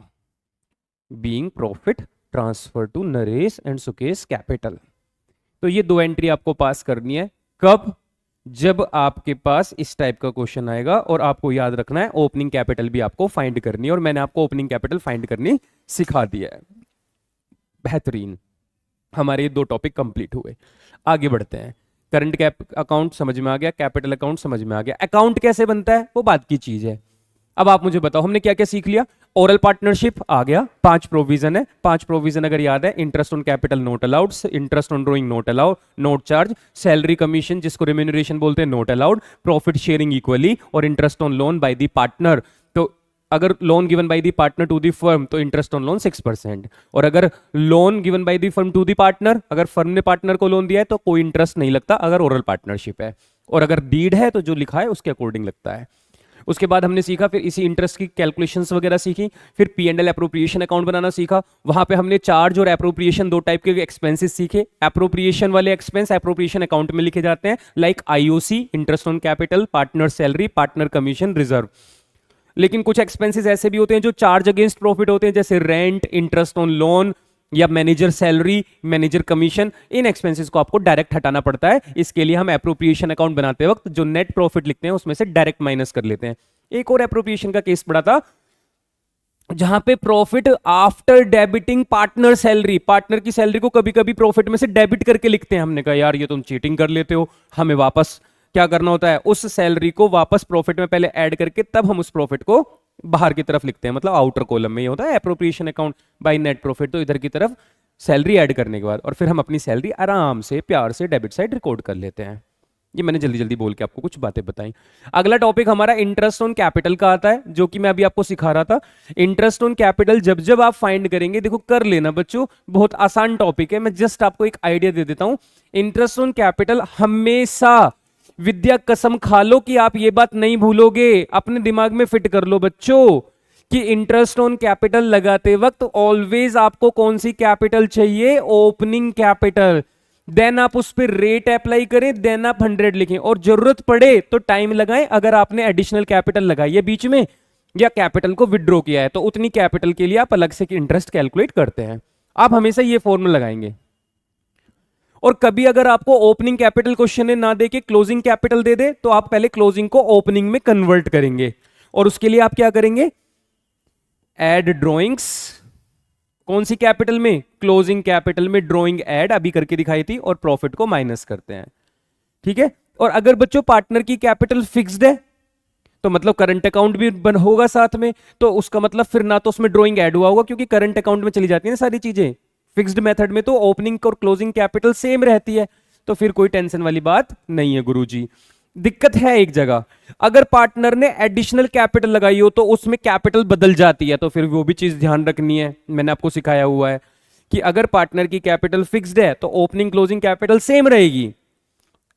being profit transfer to Naresh and Sukesh capital. तो ये 2 एंट्री आपको पास करनी है। कब? जब आपके पास इस टाइप का क्वेश्चन आएगा और आपको याद रखना है ओपनिंग कैपिटल भी आपको फाइंड करनी है, और मैंने आपको ओपनिंग कैपिटल फाइंड करनी सिखा दिया है। बेहतरीन, हमारे 2 टॉपिक कंप्लीट हुए। आगे बढ़ते हैं। करंट अकाउंट समझ में आ गया, कैपिटल अकाउंट समझ में आ गया। अकाउंट कैसे बनता है वो बात की चीज है। अब आप मुझे बताओ हमने क्या क्या सीख लिया। ओरल पार्टनरशिप आ गया, 5 प्रोविजन है। 5 प्रोविजन अगर याद है, interest on capital not allowed, interest on drawing not allowed, not charge, salary commission जिसको रेम्यूनरेशन बोलते हैं not allowed, profit sharing equally, और interest on loan by the partner. तो अगर loan given by the partner to the firm तो interest on loan 6%, और अगर loan given by the firm to the partner, अगर firm ने partner को loan दिया है तो कोई इंटरेस्ट नहीं लगता अगर ओरल पार्टनरशिप है, और अगर डीड है तो जो लिखा है उसके अकॉर्डिंग लगता है। उसके बाद हमने सीखा, फिर इसी इंटरेस्ट की कैलकुलेशंस वगैरह सीखी, फिर P&L एप्रोप्रिएशन अकाउंट बनाना सीखा। वहां पे हमने चार्ज और एप्रोप्रिएशन 2 टाइप के एक्सपेंसेस सीखे। एप्रोप्रिएशन वाले एक्सपेंस एप्रोप्रिएशन अकाउंट में लिखे जाते हैं, like IOC, interest on capital, partner salary, partner commission, reserve. लेकिन कुछ एक्सपेंसेस ऐसे भी होते हैं जो चार्ज अगेंस्ट प्रॉफिट होते हैं, जैसे रेंट, इंटरेस्ट ऑन लोन, या मैनेजर सैलरी, मैनेजर कमीशन। इन एक्सपेंसेस को आपको डायरेक्ट हटाना पड़ता है। इसके लिए हम एप्रोप्रिएशन अकाउंट बनाते वक्त जो नेट प्रॉफिट लिखते हैं उसमें से डायरेक्ट माइनस कर लेते हैं। एक और एप्रोप्रिएशन का केस पड़ा था जहां पे profit after debiting partner salary, partner की सैलरी को कभी कभी प्रॉफिट में से डेबिट करके लिखते हैं। हमने कहा यार ये तुम चीटिंग कर लेते हो, हमें वापस क्या करना होता है, उस सैलरी को वापस प्रॉफिट में पहले ऐड करके तब हम उस प्रॉफिट को बाहर की तरफ लिखते हैं, मतलब आउटर कॉलम में ये होता है appropriation account by net profit. तो इधर की तरफ सैलरी ऐड करने के बाद और फिर हम अपनी सैलरी आराम से प्यार से डेबिट साइड रिकॉर्ड कर लेते हैं। ये मैंने जल्दी जल्दी बोल के आपको कुछ बातें बताई। अगला टॉपिक हमारा इंटरेस्ट ऑन कैपिटल का आता है, जो कि मैं अभी आपको सिखा रहा था। इंटरेस्ट ऑन कैपिटल जब जब आप फाइंड करेंगे, देखो कर लेना बच्चों, बहुत आसान टॉपिक है, मैं जस्ट आपको एक आइडिया दे देता हूं। इंटरेस्ट ऑन कैपिटल हमेशा, विद्या कसम खा लो कि आप ये बात नहीं भूलोगे, अपने दिमाग में फिट कर लो बच्चों कि इंटरेस्ट ऑन कैपिटल लगाते वक्त ऑलवेज आपको कौन सी कैपिटल चाहिए, ओपनिंग कैपिटल। देन आप उस पर रेट अप्लाई करें, देन आप 100 लिखें, और जरूरत पड़े तो टाइम लगाएं। अगर आपने एडिशनल कैपिटल लगाई है बीच में या कैपिटल को विड्रॉ किया है तो उतनी कैपिटल के लिए आप अलग से इंटरेस्ट कैलकुलेट करते हैं। आप हमेशा ये फॉर्मूला लगाएंगे। और कभी अगर आपको ओपनिंग कैपिटल क्वेश्चन ने ना दे के क्लोजिंग कैपिटल दे दे तो आप पहले क्लोजिंग को ओपनिंग में कन्वर्ट करेंगे, और उसके लिए आप क्या करेंगे, एड ड्रॉइंग्स। कौन सी कैपिटल में, क्लोजिंग कैपिटल में ड्रॉइंग ऐड अभी करके दिखाई थी, और प्रॉफिट को माइनस करते हैं। ठीक है। और अगर बच्चों पार्टनर की कैपिटल फिक्स्ड है तो मतलब करंट अकाउंट भी बन होगा साथ में, तो उसका मतलब फिर ना तो उसमें ड्रॉइंग ऐड हुआ होगा क्योंकि करंट अकाउंट में चली जाती है ना सारी चीजें। फिक्स्ड मेथड में तो ओपनिंग और क्लोजिंग कैपिटल सेम रहती है, तो फिर कोई टेंशन वाली बात नहीं है गुरुजी। दिक्कत है एक जगह, अगर पार्टनर ने एडिशनल कैपिटल लगाई हो तो उसमें कैपिटल बदल जाती है, तो फिर वो भी चीज ध्यान रखनी है। मैंने आपको सिखाया हुआ है कि अगर पार्टनर की कैपिटल फिक्स्ड है तो ओपनिंग क्लोजिंग कैपिटल सेम रहेगी,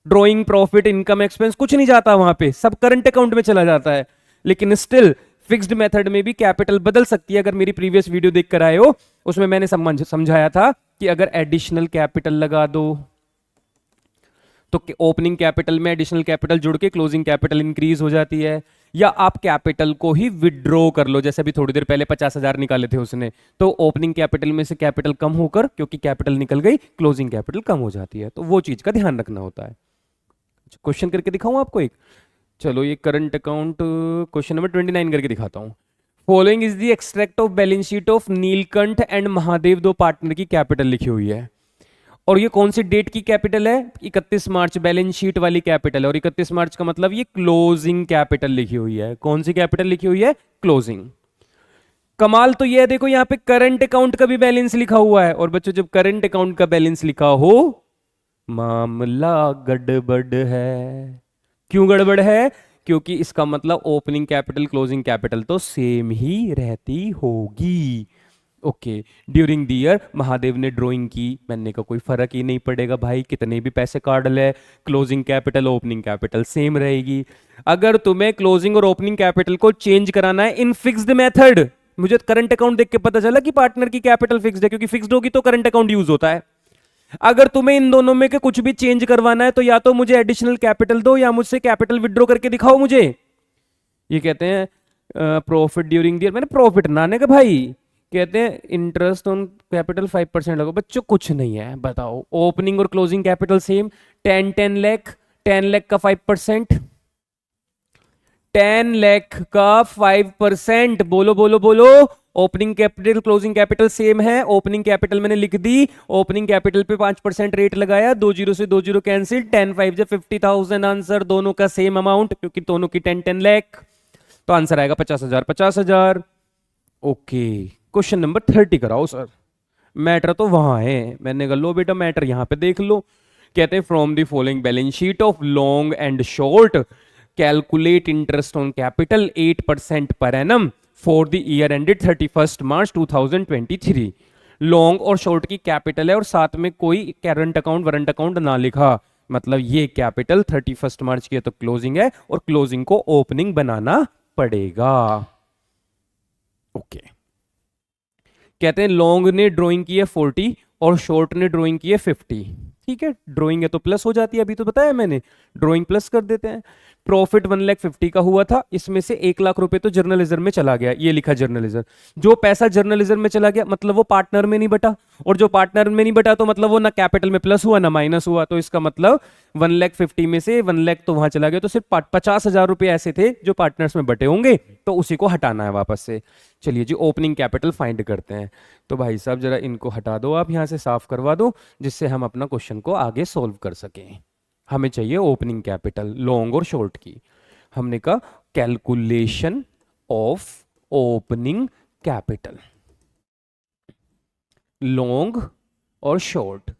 ड्रॉइंग प्रॉफिट इनकम एक्सपेंस कुछ नहीं जाता वहां पे, सब करंट अकाउंट में चला जाता है। लेकिन स्टिल फिक्स्ड मेथड में भी कैपिटल बदल सकती है। अगर मेरी प्रीवियस वीडियो देख कर आए हो उसमें मैंने समझाया था कि अगर एडिशनल कैपिटल लगा दो तो ओपनिंग कैपिटल में एडिशनल कैपिटल जुड़ के क्लोजिंग कैपिटल इंक्रीज हो जाती है, या आप कैपिटल को ही विड्रॉ कर लो, जैसे अभी थोड़ी देर पहले 50,000 निकाले थे उसने, तो ओपनिंग कैपिटल में से कैपिटल कम होकर, क्योंकि कैपिटल निकल गई, क्लोजिंग कैपिटल कम हो जाती है। तो वो चीज का ध्यान रखना होता है। क्वेश्चन करके दिखाऊं आपको एक, चलो ये करंट अकाउंट क्वेश्चन नंबर 29 करके दिखाता हूँ। Following is the extract of balance sheet of Neelkanth and Mahadev, दो पार्टनर की कैपिटल लिखी हुई है। और ये कौन सी डेट की कैपिटल है? 31 मार्च, बैलेंस शीट वाली कैपिटल है। और 31 मार्च का मतलब ये क्लोजिंग कैपिटल लिखी हुई है। कौन सी कैपिटल लिखी हुई है? क्लोजिंग। कमाल तो ये है, देखो यहाँ पे करंट अकाउंट का भी बैलेंस लिखा हुआ है। और बच्चों जब करंट अकाउंट का बैलेंस लिखा हो, मामला गड़बड़ है। क्यों गड़बड़ है? क्योंकि इसका मतलब ओपनिंग कैपिटल क्लोजिंग कैपिटल तो सेम ही रहती होगी। Okay, during the year Mahadev ने ड्राइंग की। मैंने का कोई फर्क ही नहीं पड़ेगा भाई, कितने भी पैसे काट ले, closing capital opening capital same रहेगी। अगर तुम्हें क्लोजिंग और ओपनिंग कैपिटल को चेंज कराना है इन फिक्स्ड मेथड, मुझे करंट अकाउंट देख के पता चला कि पार्टनर की कैपिटल फिक्स्ड है, क्योंकि फिक्स्ड होगी तो करंट अकाउंट यूज होता है। अगर तुम्हें इन दोनों में के कुछ भी चेंज करवाना है तो या तो मुझे एडिशनल कैपिटल दो या मुझसे कैपिटल विड्रॉ करके दिखाओ मुझे। ये कहते हैं प्रॉफिट ड्यूरिंग द ईयर, मैंने प्रॉफिट नाने का भाई। कहते हैं इंटरेस्ट ऑन कैपिटल 5% लगो। बच्चों कुछ नहीं है, बताओ ओपनिंग और closing capital same. 10 lakh, 10 lakh का 5%, 10 लाख का 5%। बोलो बोलो बोलो। Opening capital closing capital same है। ओपनिंग कैपिटल मैंने लिख दी, ओपनिंग कैपिटल पे 5% रेट लगाया, 2 जीरो से 2 जीरो कैंसिल, 10 5 जा 50,000 आंसर। दोनों का सेम अमाउंट क्योंकि दोनों की 10 लाख, तो आंसर आएगा 50,000 50,000। ओके, क्वेश्चन नंबर 30 कराओ सर। मैटर तो वहां है, मैंने कहा लो बेटा मैटर यहां पे देख लो। कहते हैं from the following balance sheet of long and short calculate interest on capital 8% per annum for the year ended 31 March 2023। Long और शॉर्ट की कैपिटल है और साथ में कोई करंट अकाउंट वारंट अकाउंट ना लिखा, मतलब ये कैपिटल 31 मार्च की है तो क्लोजिंग है और क्लोजिंग को ओपनिंग बनाना पड़ेगा। ओके, कहते हैं लॉन्ग ने ड्राइंग की है 40 और शॉर्ट ने ड्राइंग की है 50। ठीक है, ड्राइंग है तो प्लस हो जाती है, अभी तो बताया मैंने, ड्राइंग प्लस कर देते हैं। प्रॉफिट 1,50,000 का हुआ था, इसमें से 1,00,000 रुपए तो जर्नलिज्म में चला गया। ये लिखा जर्नलिज्म, जो पैसा जर्नलिज्म में चला गया मतलब वो पार्टनर में नहीं बटा, और जो पार्टनर में नहीं बटा तो मतलब वो ना कैपिटल में प्लस हुआ ना माइनस हुआ। तो इसका मतलब 1,50,000 में से 1,00,000 तो वहां चला गया, तो सिर्फ 50,000 रुपए ऐसे थे जो पार्टनर्स में बटे होंगे, तो उसी को हटाना है वापस से। चलिए जी, ओपनिंग कैपिटल फाइंड करते हैं। तो भाई साहब जरा इनको हटा दो, आप यहां से साफ करवा दो, जिससे हम अपना क्वेश्चन को आगे सोल्व कर सकें। हमें चाहिए ओपनिंग कैपिटल लॉन्ग और शॉर्ट की। हमने कहा calculation of opening capital long और शॉर्ट।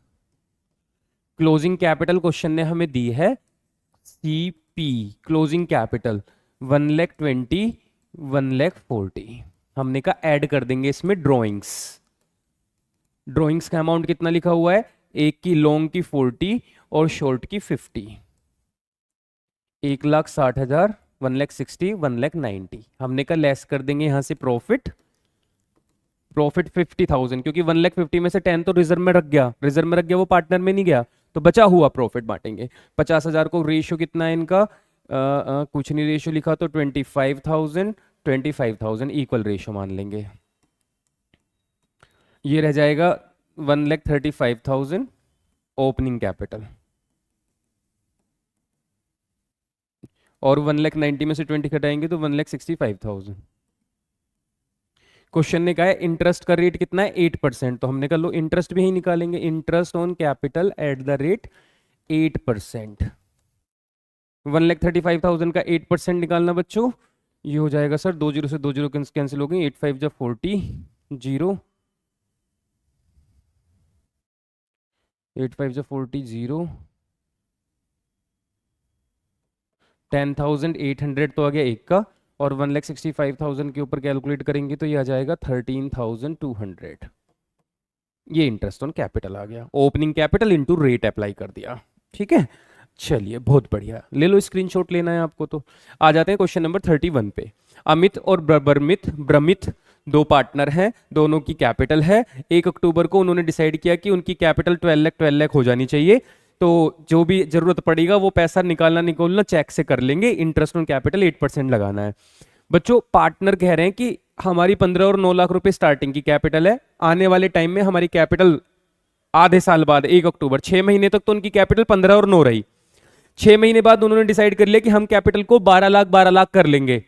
क्लोजिंग कैपिटल क्वेश्चन ने हमें दी है सीपी, क्लोजिंग कैपिटल 1,20,000 1,40,000। हमने कहा ऐड कर देंगे इसमें ड्रॉइंग्स। ड्रॉइंग्स का अमाउंट कितना लिखा हुआ है? एक की लॉन्ग की 40 और शॉर्ट की 50। 1,60,000 1,60,000 1,90,000। हमने कहा लेस कर देंगे यहां से प्रॉफिट 50,000, क्योंकि 1,50,000 में से 10 तो रिजर्व में रख गया, रिजर्व में रख गया वो पार्टनर में नहीं गया, तो बचा हुआ प्रॉफिट बांटेंगे। 50,000 को रेशियो कितना है इनका? कुछ नहीं रेशियो लिखा, तो 25,000 इक्वल रेशियो मान लेंगे। ये रह जाएगा 1,35,000 ओपनिंग कैपिटल, और 1,90,000 में से 20 घटाएंगे तो 1,65,000। क्वेश्चन ने कहा है इंटरेस्ट का रेट कितना है? 8%। तो हमने कहा लो इंटरेस्ट भी ही निकालेंगे, interest on capital at the rate 8%। 1,35,000 का 8% निकालना बच्चों, ये हो जाएगा सर 2 जीरो से 2 जीरो कैंसिल हो गई, 8 5 जा 40 जीरो, 8 5 जा 40 जीरो, 10,800 तो आ गया एक का, और 1,65,000 के ऊपर कैलकुलेट करेंगे तो ये आ जाएगा 13,200। ये इंटरेस्ट ऑन कैपिटल आ गया, opening capital into rate apply कर दिया। ठीक है, चलिए बहुत बढ़िया, ले लो स्क्रीनशॉट लेना है आपको। तो आ जाते हैं क्वेश्चन नंबर 31 पे। अमित और ब्रमित दो पार्टनर हैं, दोनों की कैपिटल है। 1 अक्टूबर को उन्होंने डिसाइड किया कि उनकी कैपिटल 12 लाख हो जानी चाहिए, तो जो भी जरूरत पड़ेगा वो पैसा निकालना चेक से कर लेंगे। इंटरेस्ट ऑन कैपिटल 8% लगाना है। बच्चों पार्टनर कह रहे हैं कि हमारी 15 और 9 लाख रुपए स्टार्टिंग की कैपिटल है, आने वाले टाइम में हमारी कैपिटल आधे साल बाद 1 अक्टूबर 6 महीने तक तो उनकी कैपिटल 15 और 9 रही, 6 महीने बाद उन्होंने डिसाइड कर लिया कि हम कैपिटल को 12 लाख कर लेंगे,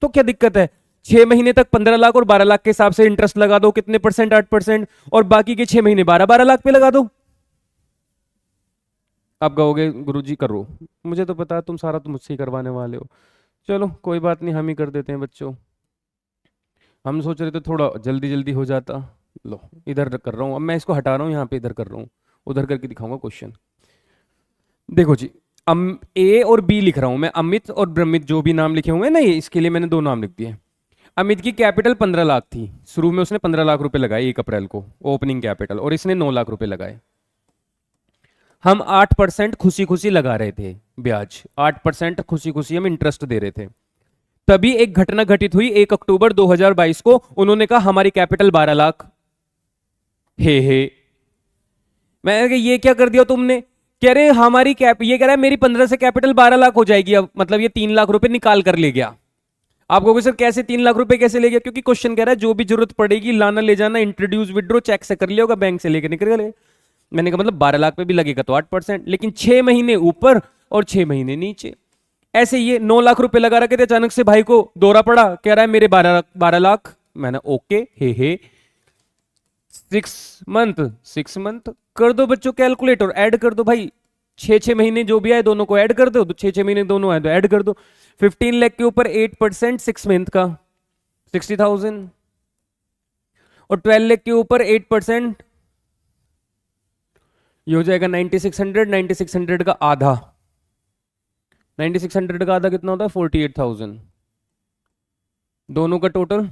तो क्या दिक्कत है? 6 महीने तक 15 लाख और 12 लाख के हिसाब से इंटरेस्ट लगा दो, कितने परसेंट? 8%, और बाकी के 6 महीने 12 लाख पे लगा दो। आप कहोगे गुरुजी करो, मुझे तो पता है तुम सारा तो मुझसे ही करवाने वाले हो। चलो कोई बात नहीं, हम ही कर देते हैं बच्चों। हम सोच रहे थे थोड़ा जल्दी जल्दी हो जाता। लो इधर कर रहा हूं, अब मैं इसको हटा रहा हूं, यहाँ पे इधर कर रहा हूं, उधर करके दिखाऊंगा क्वेश्चन। देखो जी, ए और बी लिख रहा हूं मैं, अमित और ब्रह्मित, जो भी नाम लिखे हुए हैं ना, ये इसके लिए मैंने 2 नाम लिख दिए। अमित की कैपिटल 15 लाख थी, शुरू में उसने 15 लाख रुपए लगाए 1 अप्रैल को ओपनिंग कैपिटल, और इसने 9 लाख रुपए लगाए। हम 8% खुशी खुशी लगा रहे थे ब्याज, 8% खुशी खुशी हम इंटरेस्ट दे रहे थे। तभी एक घटना घटित हुई 1 अक्टूबर 2022 को, उन्होंने कहा हमारी कैपिटल 12 लाख। हे मैं ये क्या कर दिया तुमने? कह रहे हमारी ये कह रहा है मेरी 15 से कैपिटल 12 लाख हो जाएगी, अब मतलब ये 3 लाख रुपए निकाल कर ले गया। आप कहोगे सर कैसे 3 लाख रुपए कैसे ले गया? क्योंकि क्वेश्चन कह रहा है जो भी जरूरत पड़ेगी लाना ले जाना, इंट्रोड्यूस विड्रो चेक से कर लिया होगा, बैंक से लेकर निकल गए। मैंने कहा मतलब 12 लाख पे भी लगेगा तो 8%, लेकिन 6 महीने ऊपर और 6 महीने नीचे। ऐसे ये 9 लाख रुपए लगा रखे थे, अचानक से भाई को दौरा पड़ा, कह रहा है मेरे 12 लाख। मैंने ओके हे 6 मंथ कर दो बच्चों, कैलकुलेटर ऐड कर दो भाई, 6 महीने जो भी आए दोनों को ऐड कर दो, तो 6 महीने दोनों आए तो ऐड कर दो। 15 लाख के ऊपर 8% 6 मंथ का 60,000, और 12 लाख के ऊपर 8% ये हो जाएगा 9600। 9600 का आधा, 9600 का आधा कितना होता है? 48,000। दोनों का टोटल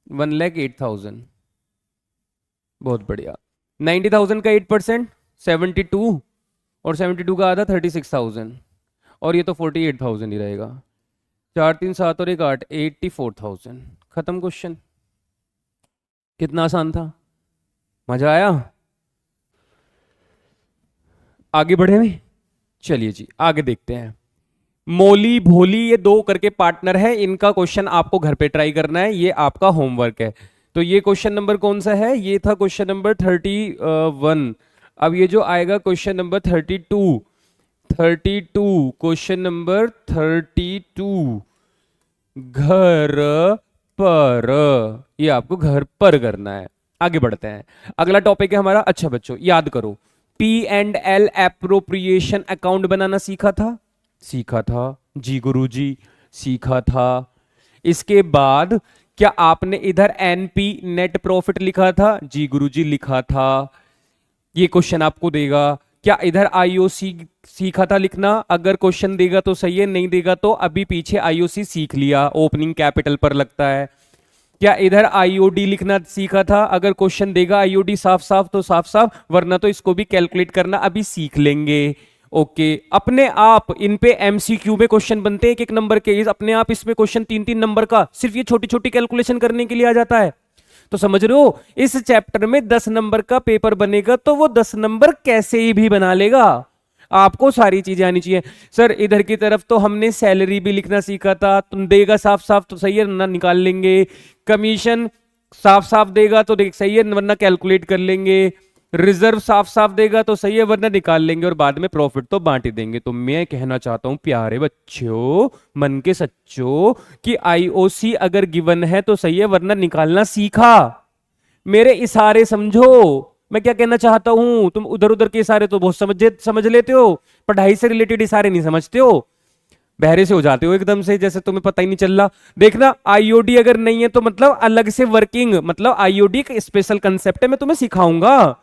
1,08,000। बहुत बढ़िया। 90,000 का 8% 72, और 72 का आधा 36,000, और ये तो 48,000 ही रहेगा। 4 3 7 और 1 8, 84,000। खत्म क्वेश्चन। कितना आसान था, मजा आया? आगे बढ़े हुए, चलिए जी आगे देखते हैं। मोली भोली ये 2 करके पार्टनर है, इनका क्वेश्चन आपको घर पे ट्राई करना है, ये आपका होमवर्क है। तो ये क्वेश्चन नंबर कौन सा है? ये था क्वेश्चन नंबर 31। अब ये जो आएगा क्वेश्चन नंबर 32, क्वेश्चन नंबर 32 घर पर, ये आपको घर पर करना है। आगे बढ़ते हैं, अगला टॉपिक है हमारा। अच्छा बच्चों याद करो, P&L एप्रोप्रिएशन अकाउंट बनाना सीखा था जी गुरुजी, सीखा था। इसके बाद क्या आपने इधर NP नेट प्रॉफिट लिखा था? जी गुरुजी लिखा था। ये क्वेश्चन आपको देगा। क्या इधर IOC सीखा था लिखना? अगर क्वेश्चन देगा तो सही है, नहीं देगा तो अभी पीछे IOC सीख लिया, ओपनिंग कैपिटल पर लगता है। क्या इधर IOD लिखना सीखा था? अगर क्वेश्चन देगा IOD साफ साफ तो साफ साफ, वरना तो इसको भी कैलकुलेट करना अभी सीख लेंगे। ओके, अपने आप इन पे MCQ में क्वेश्चन बनते हैं 1 नंबर के, अपने आप इसमें क्वेश्चन 3 नंबर का, सिर्फ ये छोटी छोटी कैलकुलेशन करने के लिए आ जाता है। तो समझ रहे हो, इस चैप्टर में 10 नंबर का पेपर बनेगा तो वो 10 नंबर कैसे ही भी बना लेगा। आपको सारी चीजें आनी चाहिए। सर इधर की तरफ तो हमने सैलरी भी लिखना सीखा था, तुम देगा साफ साफ तो सही है ना निकाल लेंगे। कमीशन साफ साफ देगा तो देख सही है वरना कैलकुलेट कर लेंगे। रिजर्व साफ साफ देगा तो सही है वरना निकाल लेंगे, और बाद में प्रॉफिट तो बांट ही देंगे। तो मैं कहना चाहता हूं प्यारे बच्चों, मन के सच्चों, कि IOC अगर गिवन है तो सही है वरना निकालना सीखा। मेरे इशारे समझो, मैं क्या कहना चाहता हूं। तुम उधर उधर के इशारे तो बहुत समझ लेते हो, पढ़ाई से रिलेटेड इशारे नहीं समझते हो, बहरे से हो जाते हो एकदम से, जैसे तुम्हें पता ही नहीं चल रहा। देखना IOD अगर नहीं है तो मतलब अलग से वर्किंग, मतलब IOD का स्पेशल कंसेप्ट है, मैं तुम्हें सिखाऊंगा।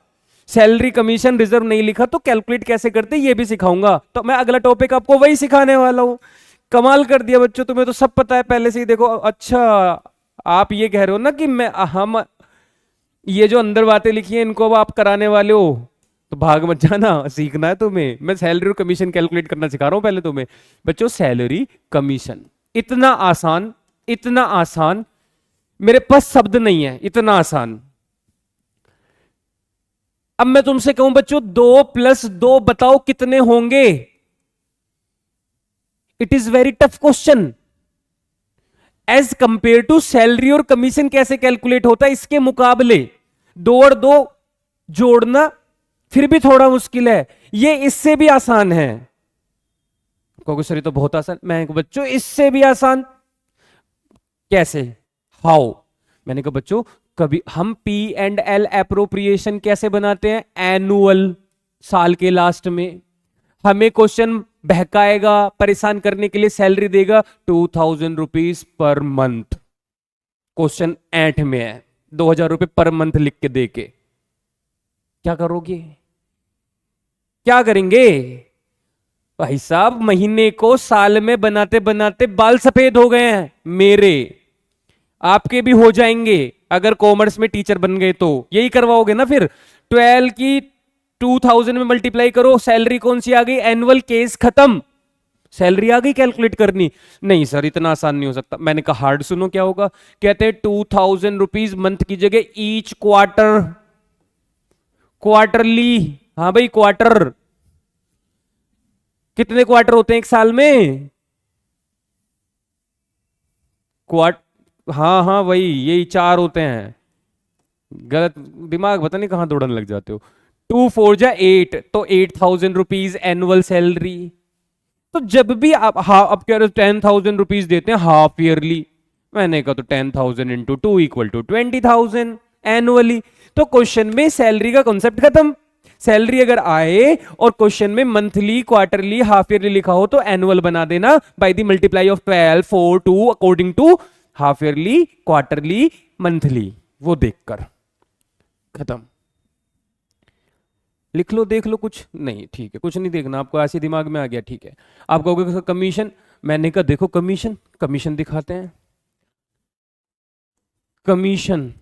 सैलरी कमीशन रिजर्व नहीं लिखा तो कैलकुलेट कैसे करते ये भी सिखाऊंगा। तो मैं अगला टॉपिक आपको वही सिखाने वाला हूं। कमाल कर दिया बच्चों, तुम्हें तो सब पता है पहले से ही। देखो अच्छा, आप ये कह रहे हो ना कि हम ये जो अंदर बातें लिखी हैं इनको अब आप कराने वाले हो, तो भाग मत जाना, सीखना है तुम्हें। मैं सैलरी और कमीशन कैलकुलेट करना सिखा रहा हूं पहले तुम्हें। बच्चों सैलरी कमीशन इतना आसान, इतना आसान, मेरे पास शब्द नहीं है, इतना आसान। अब मैं तुमसे कहूं बच्चों 2 + 2 बताओ कितने होंगे? It is very tough question. As compare to salary और कमीशन कैसे कैलकुलेट होता है इसके मुकाबले 2 और 2 जोड़ना फिर भी थोड़ा मुश्किल है, ये इससे भी आसान है। कहोगे सर ये तो बहुत आसान। मैं बच्चों इससे भी आसान। कैसे? हाउ? मैंने कहा बच्चों कभी हम P&L अप्रोप्रिएशन कैसे बनाते हैं? एनुअल, साल के लास्ट में। हमें क्वेश्चन बहकाएगा, परेशान करने के लिए सैलरी देगा 2000 रुपीज पर मंथ। क्वेश्चन ऐंठ में है 2000 रुपए पर मंथ लिख के दे के, क्या करोगे? क्या करेंगे? भाई साहब महीने को साल में बनाते बनाते बाल सफेद हो गए हैं मेरे, आपके भी हो जाएंगे अगर कॉमर्स में टीचर बन गए तो। यही करवाओगे ना फिर। 12 की 2000 में मल्टीप्लाई करो, सैलरी कौन सी आ गई? एनुअल, केस खत्म, सैलरी आ गई कैलकुलेट करनी। नहीं सर इतना आसान नहीं हो सकता। मैंने कहा हार्ड सुनो क्या होगा। कहते हैं 2000 रुपीज मंथ की जगह ईच क्वार्टर, क्वार्टरली। हाँ भाई क्वार्टर, कितने क्वार्टर होते हैं एक साल में? क्वार्ट हाँ हाँ वही, यही 4 होते हैं। गलत दिमाग पता नहीं कहां दौड़ने लग जाते हो। 2 4 जा 8, तो 8000 रुपीज एनुअल सैलरी। तो जब भी आप हाँ अब कह रहे हो 10,000 रुपीज देते हैं हाफ ईयरली, मैंने कहा तो 10,000 इंटू 2 इक्वल टू 20,000 एनुअली। तो क्वेश्चन में सैलरी का कॉन्सेप्ट खत्म। सैलरी अगर आए और क्वेश्चन में मंथली, क्वार्टरली, हाफ ईयरली लिखा हो तो एनुअल बना देना by the multiply of 12 4 2 according to half yearly, quarterly, monthly, वो देखकर खत्म। लिख लो देख लो, कुछ नहीं ठीक है, कुछ नहीं देखना आपको, ऐसे दिमाग में आ गया ठीक है। आप कहोगे कमीशन, मैंने कहा देखो कमीशन, कमीशन दिखाते हैं। कमीशन,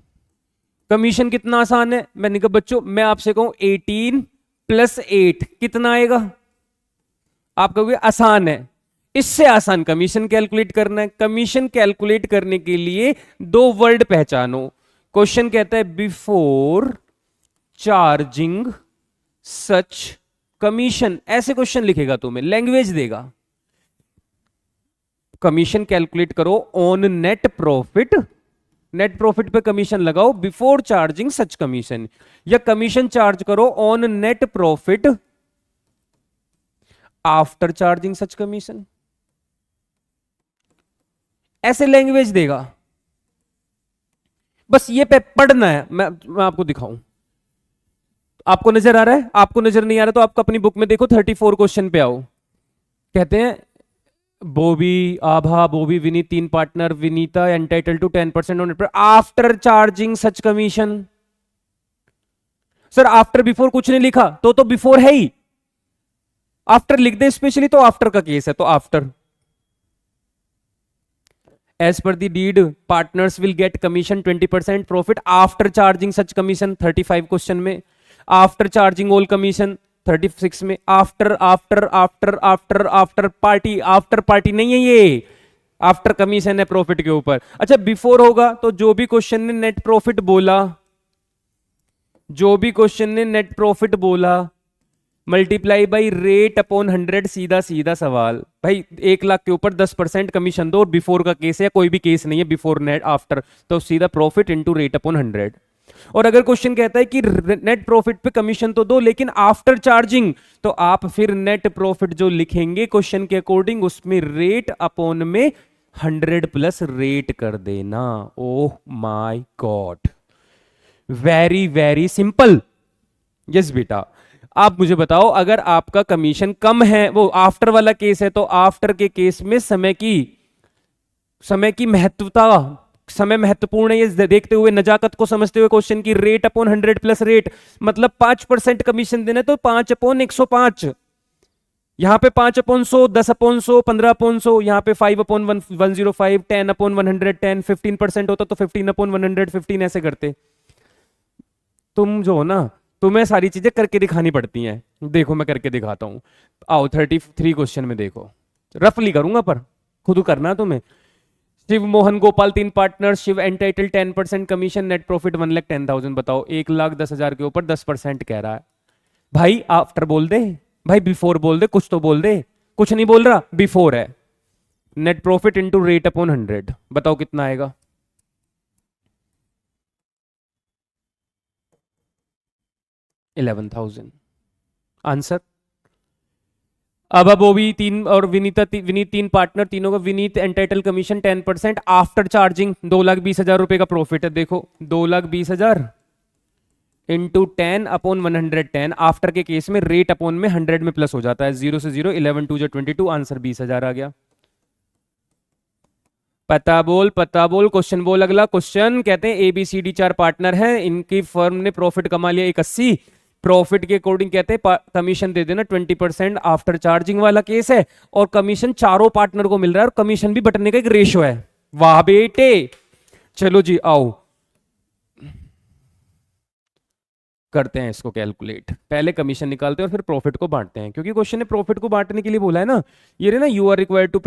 कमीशन कितना आसान है। मैंने कहा बच्चों मैं आपसे कहूं 18 + 8 कितना आएगा? आप कहोगे आसान है। इससे आसान कमीशन कैलकुलेट करना है। कमीशन कैलकुलेट करने के लिए 2 वर्ड पहचानो। क्वेश्चन कहता है बिफोर चार्जिंग सच कमीशन, ऐसे क्वेश्चन लिखेगा तुम्हें, लैंग्वेज देगा। कमीशन कैलकुलेट करो on net profit, net profit पे कमीशन लगाओ बिफोर चार्जिंग सच कमीशन, या कमीशन चार्ज करो on net profit after charging such commission, ऐसे लैंग्वेज देगा। बस ये पे पढ़ना है। मैं आपको दिखाऊं, आपको नजर आ रहा है? आपको नजर नहीं आ रहा तो आपको अपनी बुक में देखो 34 क्वेश्चन पे आओ। कहते हैं Bobby, Abha, Bobby, Vineet 3 partner, Vinita entitled to 10% on after charging such commission. Sir after before कुछ नहीं लिखा तो बिफोर है ही, आफ्टर लिख दे स्पेशली, तो आफ्टर का केस है तो after. As per the deed partners will get commission 20% profit after charging such commission 35 question में। आफ्टर चार्जिंग ऑल कमीशन 36 में। After after after after after party, after party नहीं है ये, आफ्टर कमीशन है profit के ऊपर। अच्छा बिफोर होगा तो जो भी क्वेश्चन ने नेट प्रॉफिट बोला, जो भी क्वेश्चन ने नेट प्रॉफिट बोला मल्टीप्लाई बाई रेट अपॉन 100, सीधा सीधा सवाल भाई 1 लाख के ऊपर 10% कमीशन दो, और बिफोर का केस है, कोई भी केस नहीं है बिफोर नेट आफ्टर, तो सीधा प्रॉफिट इंटू रेट अपॉन 100। और अगर क्वेश्चन कहता है कि नेट प्रॉफिट पे कमीशन तो दो लेकिन आफ्टर चार्जिंग, तो आप फिर नेट प्रॉफिट जो लिखेंगे क्वेश्चन के अकॉर्डिंग उसमें रेट अपॉन में 100 प्लस रेट कर देना। Oh my God, very very simple. Yes बेटा, आप मुझे बताओ अगर आपका कमीशन कम है, वो आफ्टर वाला केस है, तो आफ्टर के केस में समय की महत्वता, समय महत्वपूर्ण है ये देखते हुए, नजाकत को समझते हुए क्वेश्चन की रेट अपॉन 100 प्लस रेट, मतलब 5% कमीशन देना तो 5/105, यहां पे 5/100, 10/100, 15/100, यहां पे 5/105, 10/110, 15% होता तो 15/115 ऐसे करते। तुम जो हो ना, तुम्हें सारी चीजें करके दिखानी पड़ती हैं। देखो मैं करके दिखाता हूं, आओ 33 क्वेश्चन में देखो, रफली करूंगा पर खुद करना है तुम्हें। Shiv Mohan Gopal 3 partner, Shiv entitle 10% commission, net profit 1,10,000। बताओ 1,10,000 के ऊपर 10% कह रहा है। भाई आफ्टर बोल दे, भाई बिफोर बोल दे, कुछ तो बोल दे। कुछ नहीं बोल रहा, बिफोर है। Net profit into rate upon 100, बताओ कितना आएगा? 11,000 आंसर। अब वो भी तीन और विनीत तीन पार्टनर, तीनों का Vineet entitle commission 10% after charging 2,20,000 रुपए का प्रॉफिट है। देखो 2,20,000 इंटू 10/110, आफ्टर के केस में रेट अपॉन में 100 में प्लस हो जाता है, 0 से 0, 11 2 22, आंसर 20,000 आ गया। पता बोल क्वेश्चन बोल। अगला क्वेश्चन कहते हैं ABCD 4 पार्टनर हैं, इनकी फर्म ने प्रॉफिट कमा लिया 81, प्रॉफिट के अकॉर्डिंग कहते हैं कमीशन दे देना 20% आफ्टर चार्जिंग वाला केस है, और कमीशन चारों पार्टनर को मिल रहा है, और कमीशन भी बटने का एक रेशो है। वाह बेटे, चलो जी आओ करते हैं इसको कैलकुलेट। पहले कमीशन निकालते हैं और फिर प्रॉफिट को बांटते हैं, क्योंकि क्वेश्चन ने प्रॉफिट को बांटने के लिए बोला है ना। ये रे ना, you are required to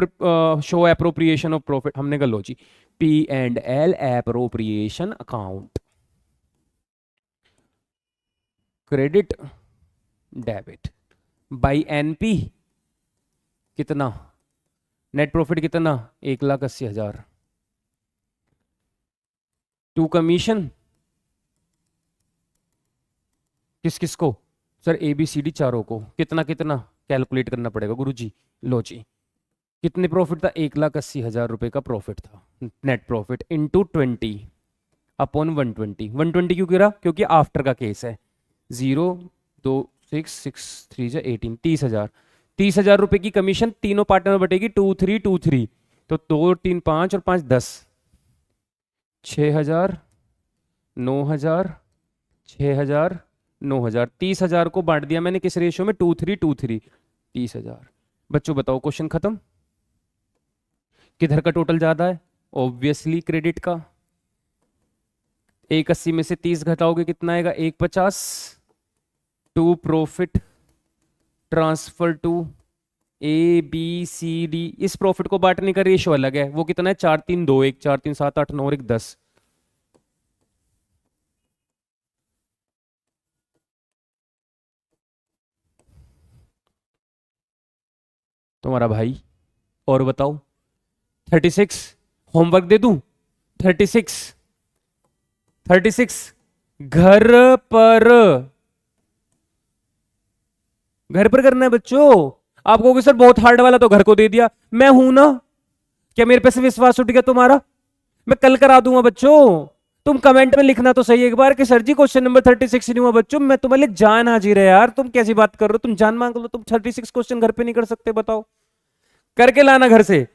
show appropriation of profit. हमने कहा लो जी, P&L appropriation account, credit debit by NP कितना, नेट प्रॉफिट कितना 1,80,000, टू कमीशन किस किस को सर, ABCD चारों को, कितना कितना कैलकुलेट करना पड़ेगा गुरुजी। लो जी, कितने प्रॉफिट था, 1,80,000 रुपए का प्रॉफिट था, नेट प्रॉफिट इंटू 20/120। 120 क्यों गिरा, क्योंकि आफ्टर का केस है। 0 2 6 6 3 18, 30,000। 30,000 रुपए की कमीशन तीनों पार्टनर में बटेगी 2 3 2 3, तो 2 3 5 और 5 10, 6,000 9,000 6,000 9,000, 30,000 को बांट दिया मैंने किस रेशियो में, 2 3 2 3, 30,000। बच्चों बताओ क्वेश्चन खत्म। किधर का टोटल ज्यादा है, ऑब्वियसली क्रेडिट का। 180 में से 30 घटाओगे कितना आएगा, 150। To profit transfer to ABCD, इस प्रॉफिट को बांटने का रेशियो अलग है, वो कितना है, 4 3 2 1, 4 3 7 8 9 और 1 10। तुम्हारा भाई, और बताओ 36, होमवर्क दे दूं, 36 घर पर करना है बच्चों। आप कहोगे सर बहुत हार्ड वाला तो घर को दे दिया, मैं हूं ना, क्या मेरे पे से विश्वास उठ गया तुम्हारा, मैं कल करा दूंगा बच्चों। तुम कमेंट में लिखना तो सही एक बार कि सर जी क्वेश्चन नंबर 36 नहीं हुआ बच्चों, मैं तुम्हारे लिए जान हाजिर है यार, तुम कैसी बात कर रहे हो, तुम जान मांग लो, तुम 36 क्वेश्चन घर पे नहीं कर सकते, बताओ करके लाना घर से,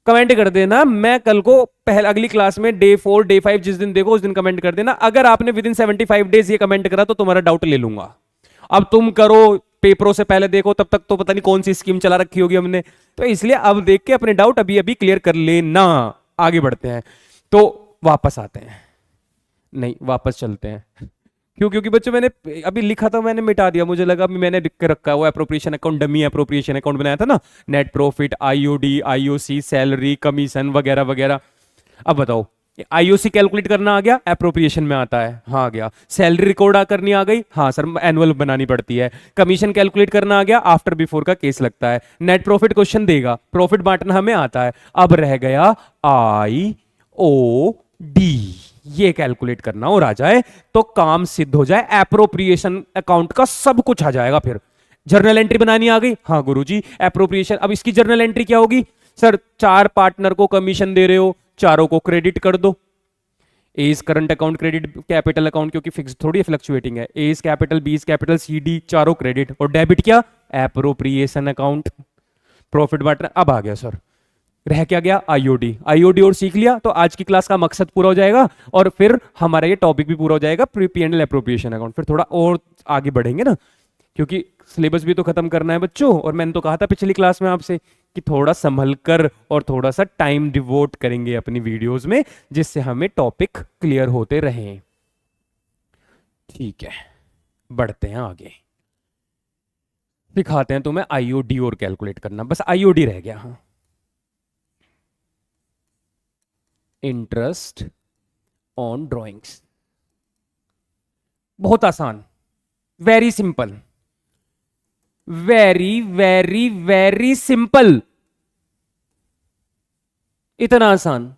कमेंट कर देना। मैं कल को पहले अगली क्लास में डे 4 डे 5 जिस दिन देखो उस दिन कमेंट कर देना। अगर आपने विद इन 75 डेज ये कमेंट करा तो तुम्हारा डाउट ले लूंगा। अब तुम करो पेपरों से पहले देखो, तब तक तो पता नहीं कौन सी स्कीम चला रखी होगी हमने, तो इसलिए अब देख के अपने डाउट अभी अभी क्लियर कर लेना। आगे बढ़ते हैं, तो वापस आते हैं, नहीं वापस चलते हैं। क्यों, क्योंकि बच्चों मैंने अभी लिखा था, मैंने मिटा दिया, मुझे लगा अभी मैंने लिख के रखा है वो appropriation account, dummy appropriation account बनाया था ना, net profit, IOD IOC salary commission वगैरह वगैरह। अब बताओ IOC कैलकुलेट करना आ गया, एप्रोप्रिएशन में आता है, हाँ आ गया। सैलरी रिकॉर्ड करनी आ गई, हाँ सर एनुअल बनानी पड़ती है। कमीशन कैलकुलेट करना आ गया, आफ्टर बिफोर का केस लगता है। नेट प्रॉफिट क्वेश्चन देगा, प्रॉफिट बांटना हमें आता है। अब रह गया IOD, ये कैलकुलेट करना और आ जाए तो काम सिद्ध हो जाए, एप्रोप्रिएशन अकाउंट का सब कुछ आ जाएगा। फिर जर्नल एंट्री बनानी आ गई, हाँ गुरुजी एप्रोप्रिएशन। अब इसकी जर्नल एंट्री क्या होगी, सर 4 पार्टनर को कमीशन दे रहे हो, चारों को क्रेडिट कर दो। A is current account credit capital account, क्योंकि फिक्स थोड़ी फ्लक्चुएटिंग है। A is capital, B is capital, CD चारों क्रेडिट, और डेबिट क्या, एप्रोप्रिएशन अकाउंट, प्रॉफिट बांटना। अब आ गया सर, रह क्या गया, IOD और सीख लिया तो आज की क्लास का मकसद पूरा हो जाएगा, और फिर हमारा ये टॉपिक भी पूरा हो जाएगा, P&L एप्रोप्रिएशन अकाउंट। फिर थोड़ा और आगे बढ़ेंगे ना, क्योंकि सिलेबस भी तो खत्म करना है बच्चों। और मैंने तो कहा था पिछली क्लास में आपसे कि थोड़ा संभल कर और थोड़ा सा टाइम डिवोट करेंगे अपनी वीडियोस में, जिससे हमें टॉपिक क्लियर होते रहें। ठीक है, बढ़ते हैं आगे, दिखाते हैं तुम्हें IOD और कैलकुलेट करना, बस IOD रह गया। हाँ, इंटरेस्ट ऑन ड्रॉइंग्स, बहुत आसान, very simple, very very very simple, इतना आसान।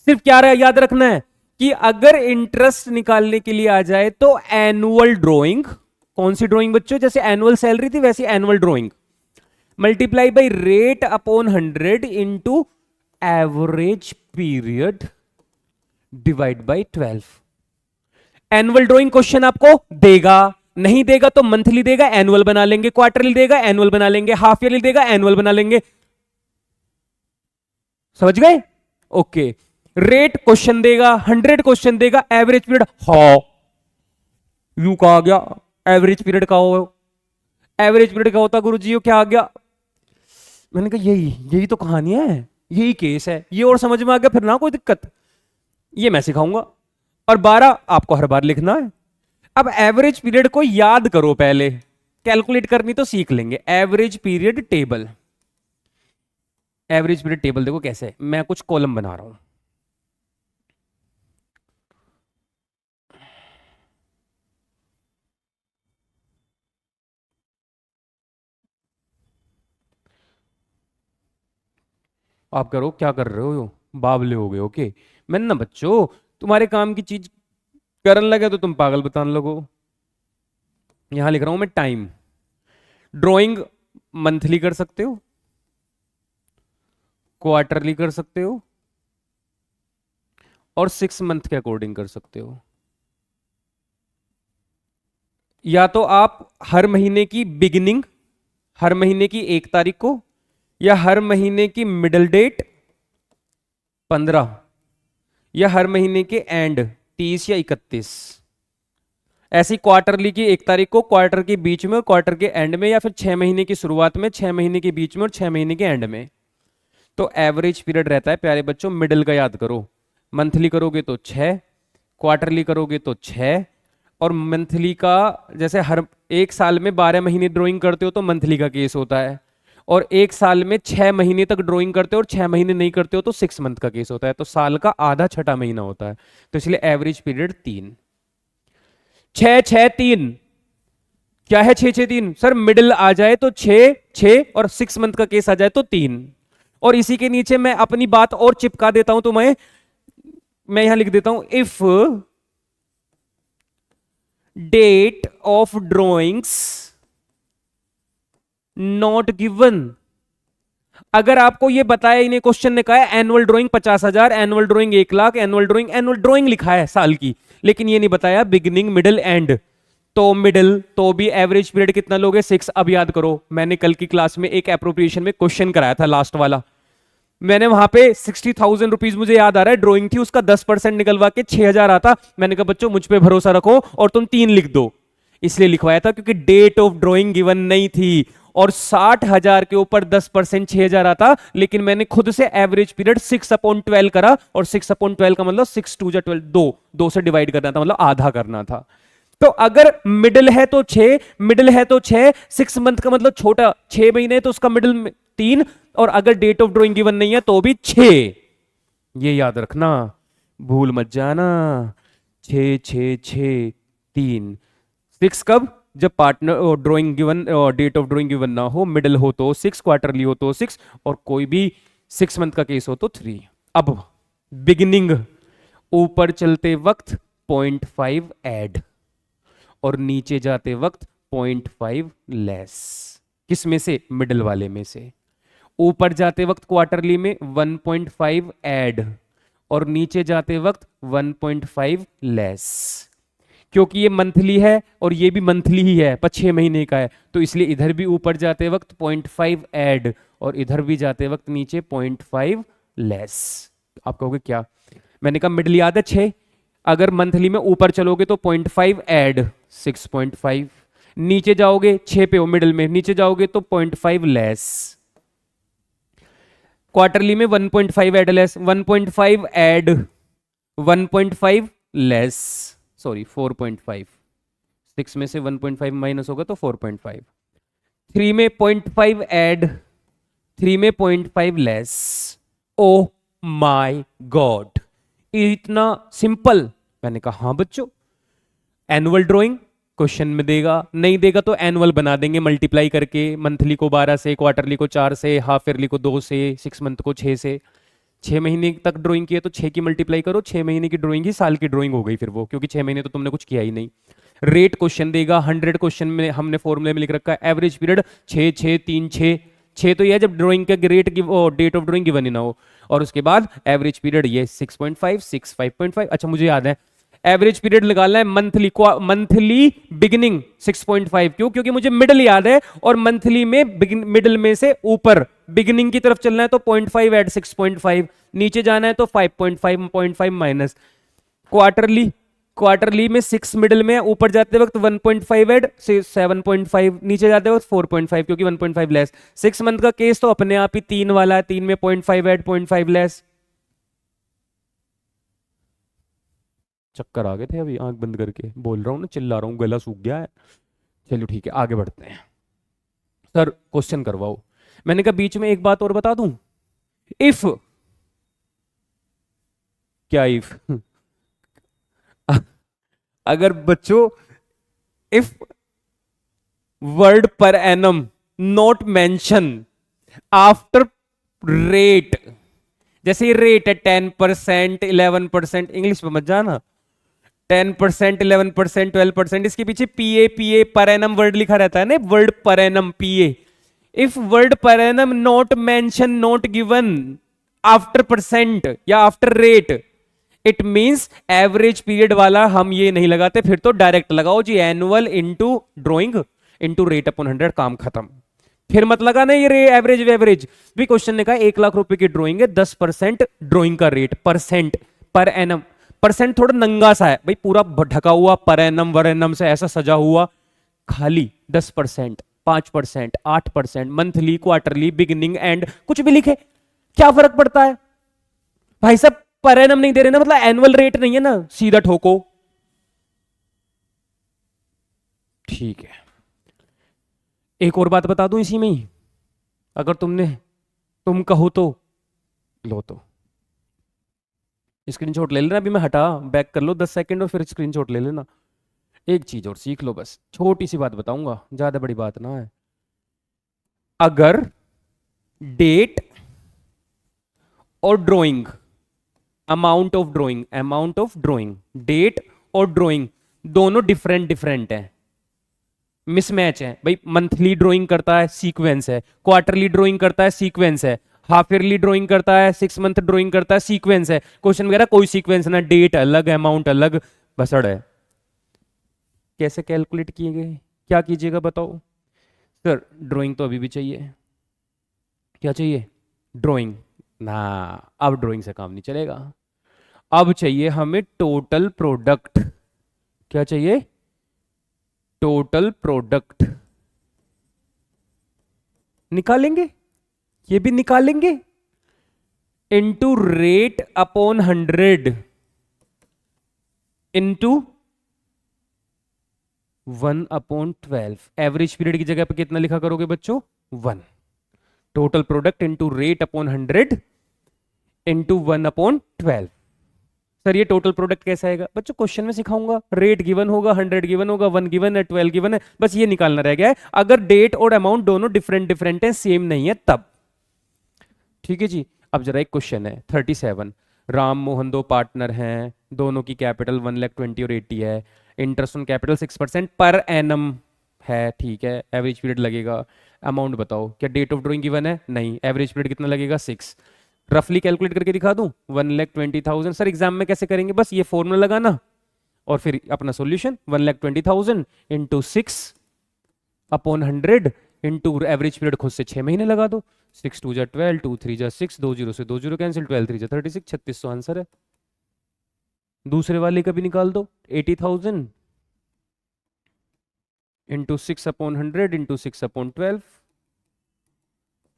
सिर्फ क्या याद रखना है कि अगर इंटरेस्ट निकालने के लिए आ जाए तो एनुअल ड्राइंग, कौन सी ड्राइंग बच्चों, जैसे एनुअल सैलरी थी वैसी annual drawing, multiply by rate upon 100 into average period divide by 12। Annual drawing question आपको देगा, नहीं देगा तो मंथली देगा, एनुअल बना लेंगे, क्वार्टरली देगा, एनुअल बना लेंगे, हाफ ईयरली देगा, एनुअल बना लेंगे। समझ गए? ओके। रेट क्वेश्चन देगा, 100 क्वेश्चन देगा, एवरेज पीरियड हाउ यू का आ गया, एवरेज पीरियड का हो, एवरेज पीरियड का होता गुरु जी क्या आ गया? मैंने कहा यही यही तो कहानी है, यही केस है, ये और समझ में आ गया फिर ना कोई दिक्कत, ये मैं सिखाऊंगा। और 12 आपको हर बार लिखना है। अब एवरेज पीरियड को याद करो, पहले कैलकुलेट करनी तो सीख लेंगे। Average period table, average period table देखो कैसे, मैं कुछ कॉलम बना रहा हूं। आप करो, क्या कर रहे हो, बावले हो गए? ओके। मैंने ना बच्चों तुम्हारे काम की चीज करने लगे तो तुम पागल बताने लगो। यहां लिख रहा हूं मैं टाइम। ड्राइंग मंथली कर सकते हो, क्वार्टरली कर सकते हो, और 6 मंथ के अकॉर्डिंग कर सकते हो। या तो आप हर महीने की बिगिनिंग, हर महीने की 1 तारीख को, या हर महीने की मिडल डेट 15, या हर महीने के एंड 30 या 31। ऐसी क्वार्टरली की 1 तारीख को, क्वार्टर के बीच में, क्वार्टर के एंड में, या फिर 6 महीने की शुरुआत में, 6 महीने के बीच में, और 6 महीने के एंड में। तो एवरेज पीरियड रहता है प्यारे बच्चों, मिडिल का याद करो। मंथली करोगे तो 6, क्वार्टरली करोगे तो 6, और मंथली का जैसे हर 1 साल में 12 महीने ड्राइंग करते हो तो मंथली का केस होता है, और 1 साल में 6 महीने तक ड्राइंग करते हो और 6 महीने नहीं करते हो तो 6 मंथ का केस होता है। तो साल का आधा छठा महीना होता है, तो इसलिए एवरेज पीरियड 3। 6 6 3 क्या है? 6 6 3 सर, मिडिल आ जाए तो 6 6 और 6 मंथ का केस आ जाए तो 3। और इसी के नीचे मैं अपनी बात और चिपका देता हूं तुम्हें, मैं यहां लिख देता हूं, if date of drawings not given. अगर आपको ये बताया, इन्हें क्वेश्चन ने कहा है annual drawing 50,000, annual drawing 1,00,000, annual drawing लिखा है साल की, लेकिन ये नहीं बताया बिगिनिंग मिडिल एंड, तो मिडिल तो भी एवरेज पीरियड कितना लोगे? 6। अब याद करो, मैंने कल की क्लास में एक एप्रोप्रिएशन में क्वेश्चन कराया था, लास्ट वाला। मैंने वहां पे 60,000 रुपीज, मुझे याद आ रहा है, ड्राइंग थी, उसका 10% निकलवा के 6,000 आता। मैंने कहा बच्चों मुझ पे भरोसा रखो और तुम 3 लिख दो, इसलिए लिखवाया था क्योंकि डेट ऑफ ड्राइंग गिवन नहीं थी। और 60,000 के ऊपर 10% 6,000 आता, लेकिन मैंने खुद से एवरेज पीरियड 6/12 करा, और 6/12 का मतलब 6 2 12, 2 से डिवाइड करना था, मतलब आधा करना था। तो अगर मिडिल है तो 6, मिडिल है तो 6, 6 मंथ का मतलब छोटा 6 महीने, तो उसका मिडिल 3, और अगर डेट ऑफ ड्राइंग गिवन नहीं है तो भी 6। ये याद रखना, भूल मत जाना। 6 6 6 3। 6 कब? जब partner drawing given, date of drawing given ना हो, मिडिल हो तो 6, क्वार्टरली हो तो 6, और कोई भी 6 मंथ का केस हो तो 3। अब बिगिनिंग, ऊपर चलते वक्त 0.5 ऐड, और नीचे जाते वक्त 0.5 लेस। किस में से? मिडिल वाले में से। ऊपर जाते वक्त क्वार्टरली में 1.5 ऐड, और नीचे जाते वक्त 1.5 लेस। क्योंकि ये मंथली है और ये भी मंथली ही है, पर 6 महीने का है, तो इसलिए इधर भी ऊपर जाते वक्त 0.5 ऐड, और इधर भी जाते वक्त नीचे 0.5 लेस। आप कहोगे क्या? मैंने कहा मिडिल याद है 6, अगर मंथली में ऊपर चलोगे तो 0.5 ऐड 6.5, नीचे जाओगे 6 पे हो मिडिल में, नीचे जाओगे तो 0.5 लेस। क्वार्टरली में 1.5 add less, 1.5 add 1.5 less, sorry 4.5, 6 में से 1.5 माइनस होगा तो 4.5। 3 में 0.5 ऐड, 3 में 0.5 लेस। ओ माय गॉड, इतना सिंपल! मैंने कहा हाँ बच्चों, एनुअल ड्राइंग क्वेश्चन में देगा, नहीं देगा तो एनुअल बना देंगे मल्टीप्लाई करके, मंथली को 12 से, क्वार्टरली को 4 से, हाफ ईयरली को 2 से, 6 मंथ को 6 से। 6 महीने तक ड्राइंग की है तो 6 की मल्टीप्लाई करो, 6 महीने की ड्राइंग ही साल की ड्राइंग हो गई फिर वो, क्योंकि 6 महीने तो तुमने कुछ किया ही नहीं। रेट क्वेश्चन देगा, 100 क्वेश्चन में हमने फॉर्मूले में लिख रखा है एवरेज पीरियड 6 6 3 6, 6 तो ये है जब ड्राइंग का रेट की डेट ऑफ ड्राइंग गिवन ही ना हो। और उसके बाद एवरेज पीरियड ये 6.5, 6, 5.5। अच्छा मुझे याद है एवरेज पीरियड निकालना है मंथली, मंथली बिगिनिंग 6.5। क्यों? क्योंकि मुझे मिडल याद है और मंथली में मिडल में से ऊपर बिगिनिंग की तरफ चलना है तो 0.5 ऐड 6.5, नीचे जाना है तो 5.5, 0.5 माइनस। क्वार्टरली, क्वार्टरली में 6 मिडल में, ऊपर जाते वक्त 1.5 ऐड 7.5, नीचे जाते वक्त 4.5 क्योंकि 1.5 लेस। 6 मंथ का केस तो अपने आप ही 3 वाला है, 3 में 0.5 ऐड 0.5 लेस। चक्कर आ गए थे अभी आंख बंद करके, बोल रहा हूं ना, चिल्ला रहा हूं, गला सूख गया है। चलो ठीक है आगे बढ़ते हैं। सर क्वेश्चन करवाओ। मैंने कहा बीच में एक बात और बता दूं, इफ, क्या इफ अगर बच्चों if word per annum not mention after rate, जैसे ये रेट है 10%, 11%, इंग्लिश में मत जाना, 10%, 11%, 12%, इसके पीछे पीए, पीए पर एनम वर्ड लिखा रहता है ना, word per annum PA. If word per annum not mention, not given after percent या after rate, it means average period वाला हम ये नहीं लगाते, फिर तो डायरेक्ट लगाओ जी annual into drawing into rate upon 100, काम खत्म। फिर मत लगाना ये रे एवरेज वेवरेज भी। क्वेश्चन ने कहा 1 लाख रुपए की ड्रॉइंग है, 10% ड्रॉइंग का rate, percent per annum. Percent थोड़ा नंगा सा है भाई, पूरा ढका हुआ पर एनम वर एनम से ऐसा सजा हुआ, खाली 10%, 5%, 8%, मंथली, क्वार्टरली, बिगिनिंग, एंड, कुछ भी लिखे क्या फर्क पड़ता है भाई साहब। पर एनम नहीं दे रहे ना, मतलब एनुअल रेट नहीं है ना, सीधा ठोको। ठीक है एक और बात बता दूं इसी में ही, अगर तुम कहो तो लो, तो स्क्रीनशॉट ले लेना, अभी मैं हटा बैक कर लो 10 सेकंड और फिर स्क्रीनशॉट ले लेना। एक चीज और सीख लो, बस छोटी सी बात बताऊंगा, ज्यादा बड़ी बात ना है। अगर डेट और drawing, amount of drawing, date और ड्राइंग दोनों डिफरेंट डिफरेंट है, मिसमैच है भाई। मंथली ड्राइंग करता है सीक्वेंस है, क्वार्टरली ड्राइंग करता है सीक्वेंस है, हाफ ईयरली ड्राइंग करता है, 6 मंथ ड्राइंग करता है सीक्वेंस है। क्वेश्चन वगैरह कोई सीक्वेंस ना, डेट अलग, अमाउंट अलग, बसड़ है। कैसे कैलकुलेट किए गए, क्या कीजिएगा बताओ। सर ड्राइंग तो अभी भी चाहिए, क्या चाहिए, ड्राइंग ना, अब ड्राइंग से काम नहीं चलेगा, अब चाहिए हमें टोटल प्रोडक्ट। क्या चाहिए, टोटल प्रोडक्ट निकालेंगे, ये भी निकालेंगे, into rate upon 100 into 1/12। Average period की जगह पे कितना लिखा करोगे बच्चों, 1। Total product into rate upon 100 into 1/12। Sir ये टोटल प्रोडक्ट कैसा आएगा बच्चों, क्वेश्चन में सिखाऊंगा। रेट गिवन होगा, 100 गिवन होगा, 1 गिवन है, 12 गिवन है, बस ये निकालना रह गया है। अगर डेट और अमाउंट दोनों डिफरेंट डिफरेंट है, सेम नहीं है तब। ठीक है जी। अब जरा एक क्वेश्चन है 37, राम मोहन दो पार्टनर हैं, दोनों की कैपिटल 1,20,000 और 80 है, interest on capital 6% per annum है, ठीक है, एवरेज पीरियड लगेगा। अमाउंट बताओ, क्या डेट ऑफ ड्रॉइंग गिवन है, नहीं, एवरेज पीरियड कितना लगेगा, 6। रफली कैलकुलेट करके दिखा दूं, 1,20,000। सर एग्जाम में कैसे करेंगे, बस ये फॉर्मूला लगाना और फिर अपना solution, 1,20,000 into 6/100 into average period खुद से 6 महीने लगा दो, 6 2 जा 12, 2 3 जा 6, 2 0 से 2 0 कैंसिल, 12 3 जा 36, 3600 आंसर है। दूसरे वाले का भी निकाल दो, 80,000 इंटू 6/100 इंटू 6/12,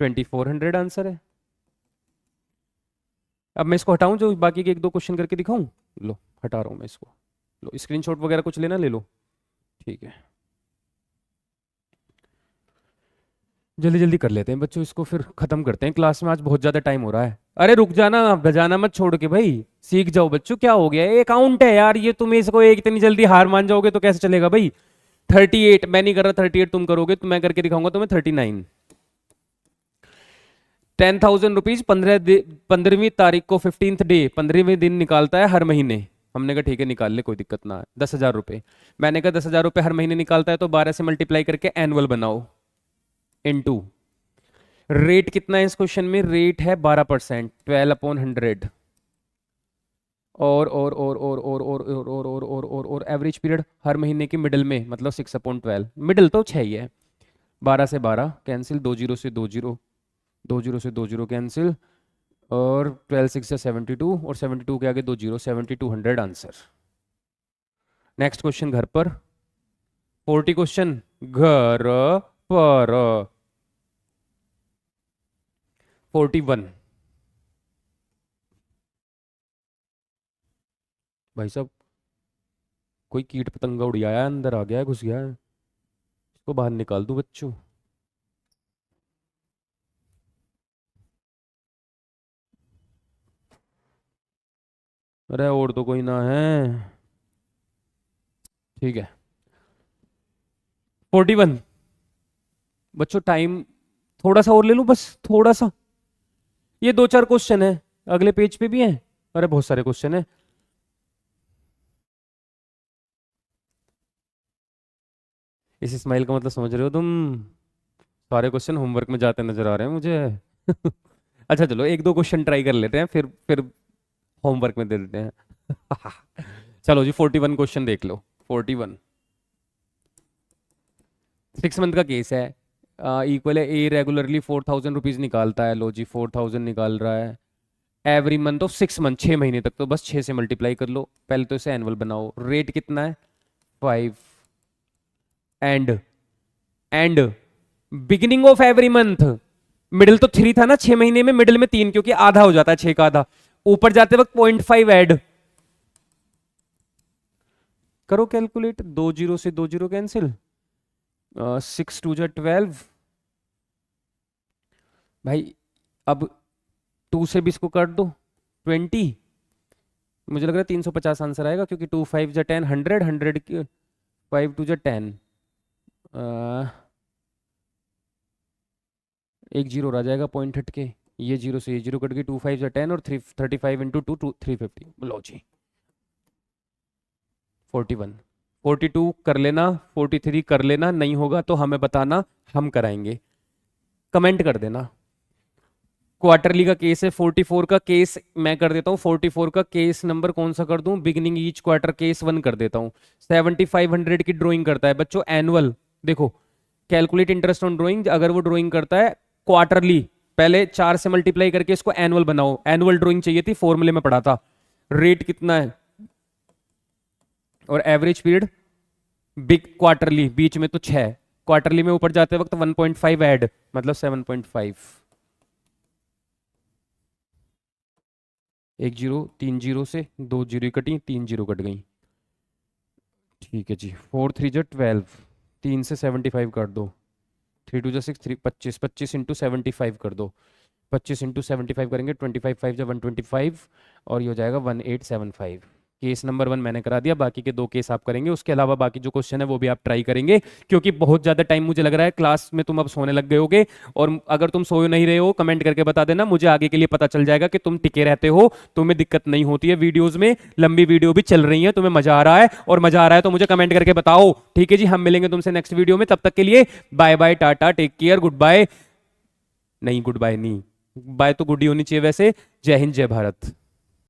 2400 आंसर है। अब मैं इसको हटाऊं, जो बाकी के 1-2 क्वेश्चन करके दिखाऊं, लो हटा रहा हूं मैं इसको, लो स्क्रीनशॉट वगैरह कुछ लेना ले लो, ठीक है। जल्दी जल्दी कर लेते हैं बच्चों, इसको फिर खत्म करते हैं, क्लास में आज बहुत ज्यादा टाइम हो रहा है। अरे रुक जाना, बजाना मत छोड़ के भाई, सीख जाओ बच्चों, क्या हो गया, ये अकाउंट है यार, ये तुम इसको एक इतनी जल्दी हार मान जाओगे तो कैसे चलेगा भाई। 38 मैं नहीं कर रहा, 38 तुम करोगे तो मैं करके दिखाऊंगा तुम्हें 39। 10,000 रुपीज 15वीं तारीख को 15th डे, 15वें दिन निकालता है हर महीने। हमने कहा ठीक है निकाल ले, कोई दिक्कत ना है। 10,000 रुपए, मैंने कहा 10,000 रुपए हर महीने निकालता है तो 12 से मल्टीप्लाई करके एनुअल बनाओ, इनटू रेट कितना है इस क्वेश्चन में? रेट है 12%, 12/100। और एवरेज पीरियड हर महीने के मिडल में, मतलब 6/12। मिडल तो 6 ही है। 12 से 12 कैंसिल, 2 जीरो से 2 जीरो, 2 जीरो से 2 जीरो कैंसिल, और 12 6 से 72, और 72 के आगे 2 जीरो, 7200 आंसर। नेक्स्ट क्वेश्चन घर पर। 40 क्वेश्चन घर पर। 41। भाई साहब कोई कीट पतंगा उड़ आया, अंदर आ गया है, घुस गया है, इसको बाहर निकाल दूं बच्चों। अरे और तो कोई ना है। ठीक है। 41 बच्चों, टाइम थोड़ा सा और ले लूं, बस थोड़ा सा। ये 2-4 क्वेश्चन है, अगले पेज पे भी हैं। अरे बहुत सारे क्वेश्चन है। इस स्माइल का मतलब समझ रहे हो तुम? सारे क्वेश्चन होमवर्क में जाते नजर आ रहे हैं मुझे। अच्छा चलो, एक दो क्वेश्चन ट्राई कर लेते हैं, फिर होमवर्क में दे देते हैं। चलो जी, 41 क्वेश्चन देख लो। 41 6 मंथ का केस है। इक्वल है, ए रेगुलरली 4000 रुपीज निकालता है। लो जी, 4000 निकाल रहा है एवरी मंथ ऑफ 6 मंथ, 6 महीने तक। तो बस 6 से मल्टीप्लाई कर लो, पहले तो इसे एनुअल बनाओ। रेट कितना है? 5। And beginning of every month, middle तो 3 था ना 6 महीने में, मिडिल में 3, क्योंकि आधा हो जाता है 6 का आधा। ऊपर जाते वक्त 0.5 ऐड करो, कैलकुलेट। 2 जीरो से 2 जीरो कैंसिल, 6 2 12। भाई अब 2 से भी इसको काट दो, 20। मुझे लग रहा है 350 आंसर आएगा, क्योंकि 2 5 जा 10, 100, 100 की 5 2 जा 10। एक जीरो रह जाएगा पॉइंट हट के, ये जीरो से ये जीरो कट गई। 2 5 जा 10, और 35 इंटू 2 350। लो जी 41। 42 कर लेना, 43 कर लेना, नहीं होगा तो हमें बताना, हम कराएंगे, कमेंट कर देना। क्वार्टरली का केस है। 44 का केस मैं कर देता हूँ। 44 का केस नंबर कौन सा कर दूं? बिगिनिंग ईच क्वार्टर केस 1 कर देता हूँ। 7500 की ड्राइंग करता है बच्चों, एनुअल। देखो, कैलकुलेट इंटरेस्ट ऑन ड्राइंग, अगर वो ड्राइंग करता है क्वार्टरली, पहले 4 से मल्टीप्लाई करके इसको एनुअल बनाओ। एनुअल ड्राइंग चाहिए थी, फॉर्मूले में पढ़ा था। रेट कितना है? और एवरेज पीरियड बिग क्वार्टरली, बीच में तो 6, क्वार्टरली में ऊपर जाते वक्त 1.5 ऐड, मतलब 7.5। एक जीरो, 3 जीरो से 2 जीरो कटी, 3 जीरो कट गई। ठीक है जी। 4 3 जो 12, 3 से 75 काट दो। 3 2 जो 6, 3 25, 25 इंटू 75 कर दो। 25 इंटू 75 करेंगे, 25 5 जो 125, और ये हो जाएगा 1875। केस नंबर 1 मैंने करा दिया, बाकी के 2 केस आप करेंगे। उसके अलावा बाकी जो क्वेश्चन है वो भी आप ट्राई करेंगे, क्योंकि बहुत ज़्यादा टाइम मुझे लग रहा है क्लास में तुम अब सोने लग गए होगे। और अगर तुम सोए नहीं रहे हो, कमेंट करके बता देना, मुझे आगे के लिए पता चल जाएगा कि तुम टिके रहते हो, तुम्हें दिक्कत नहीं होती है वीडियोज में। लंबी वीडियो भी चल रही है, तुम्हें मजा आ रहा है, और मजा आ रहा है तो मुझे कमेंट करके बताओ। ठीक है जी, हम मिलेंगे तुमसे नेक्स्ट वीडियो में। तब तक के लिए bye bye, tata, take care, good bye. नहीं, गुड बाय नहीं, बाय तो गुड ही होनी चाहिए वैसे। जय हिंद, जय भारत।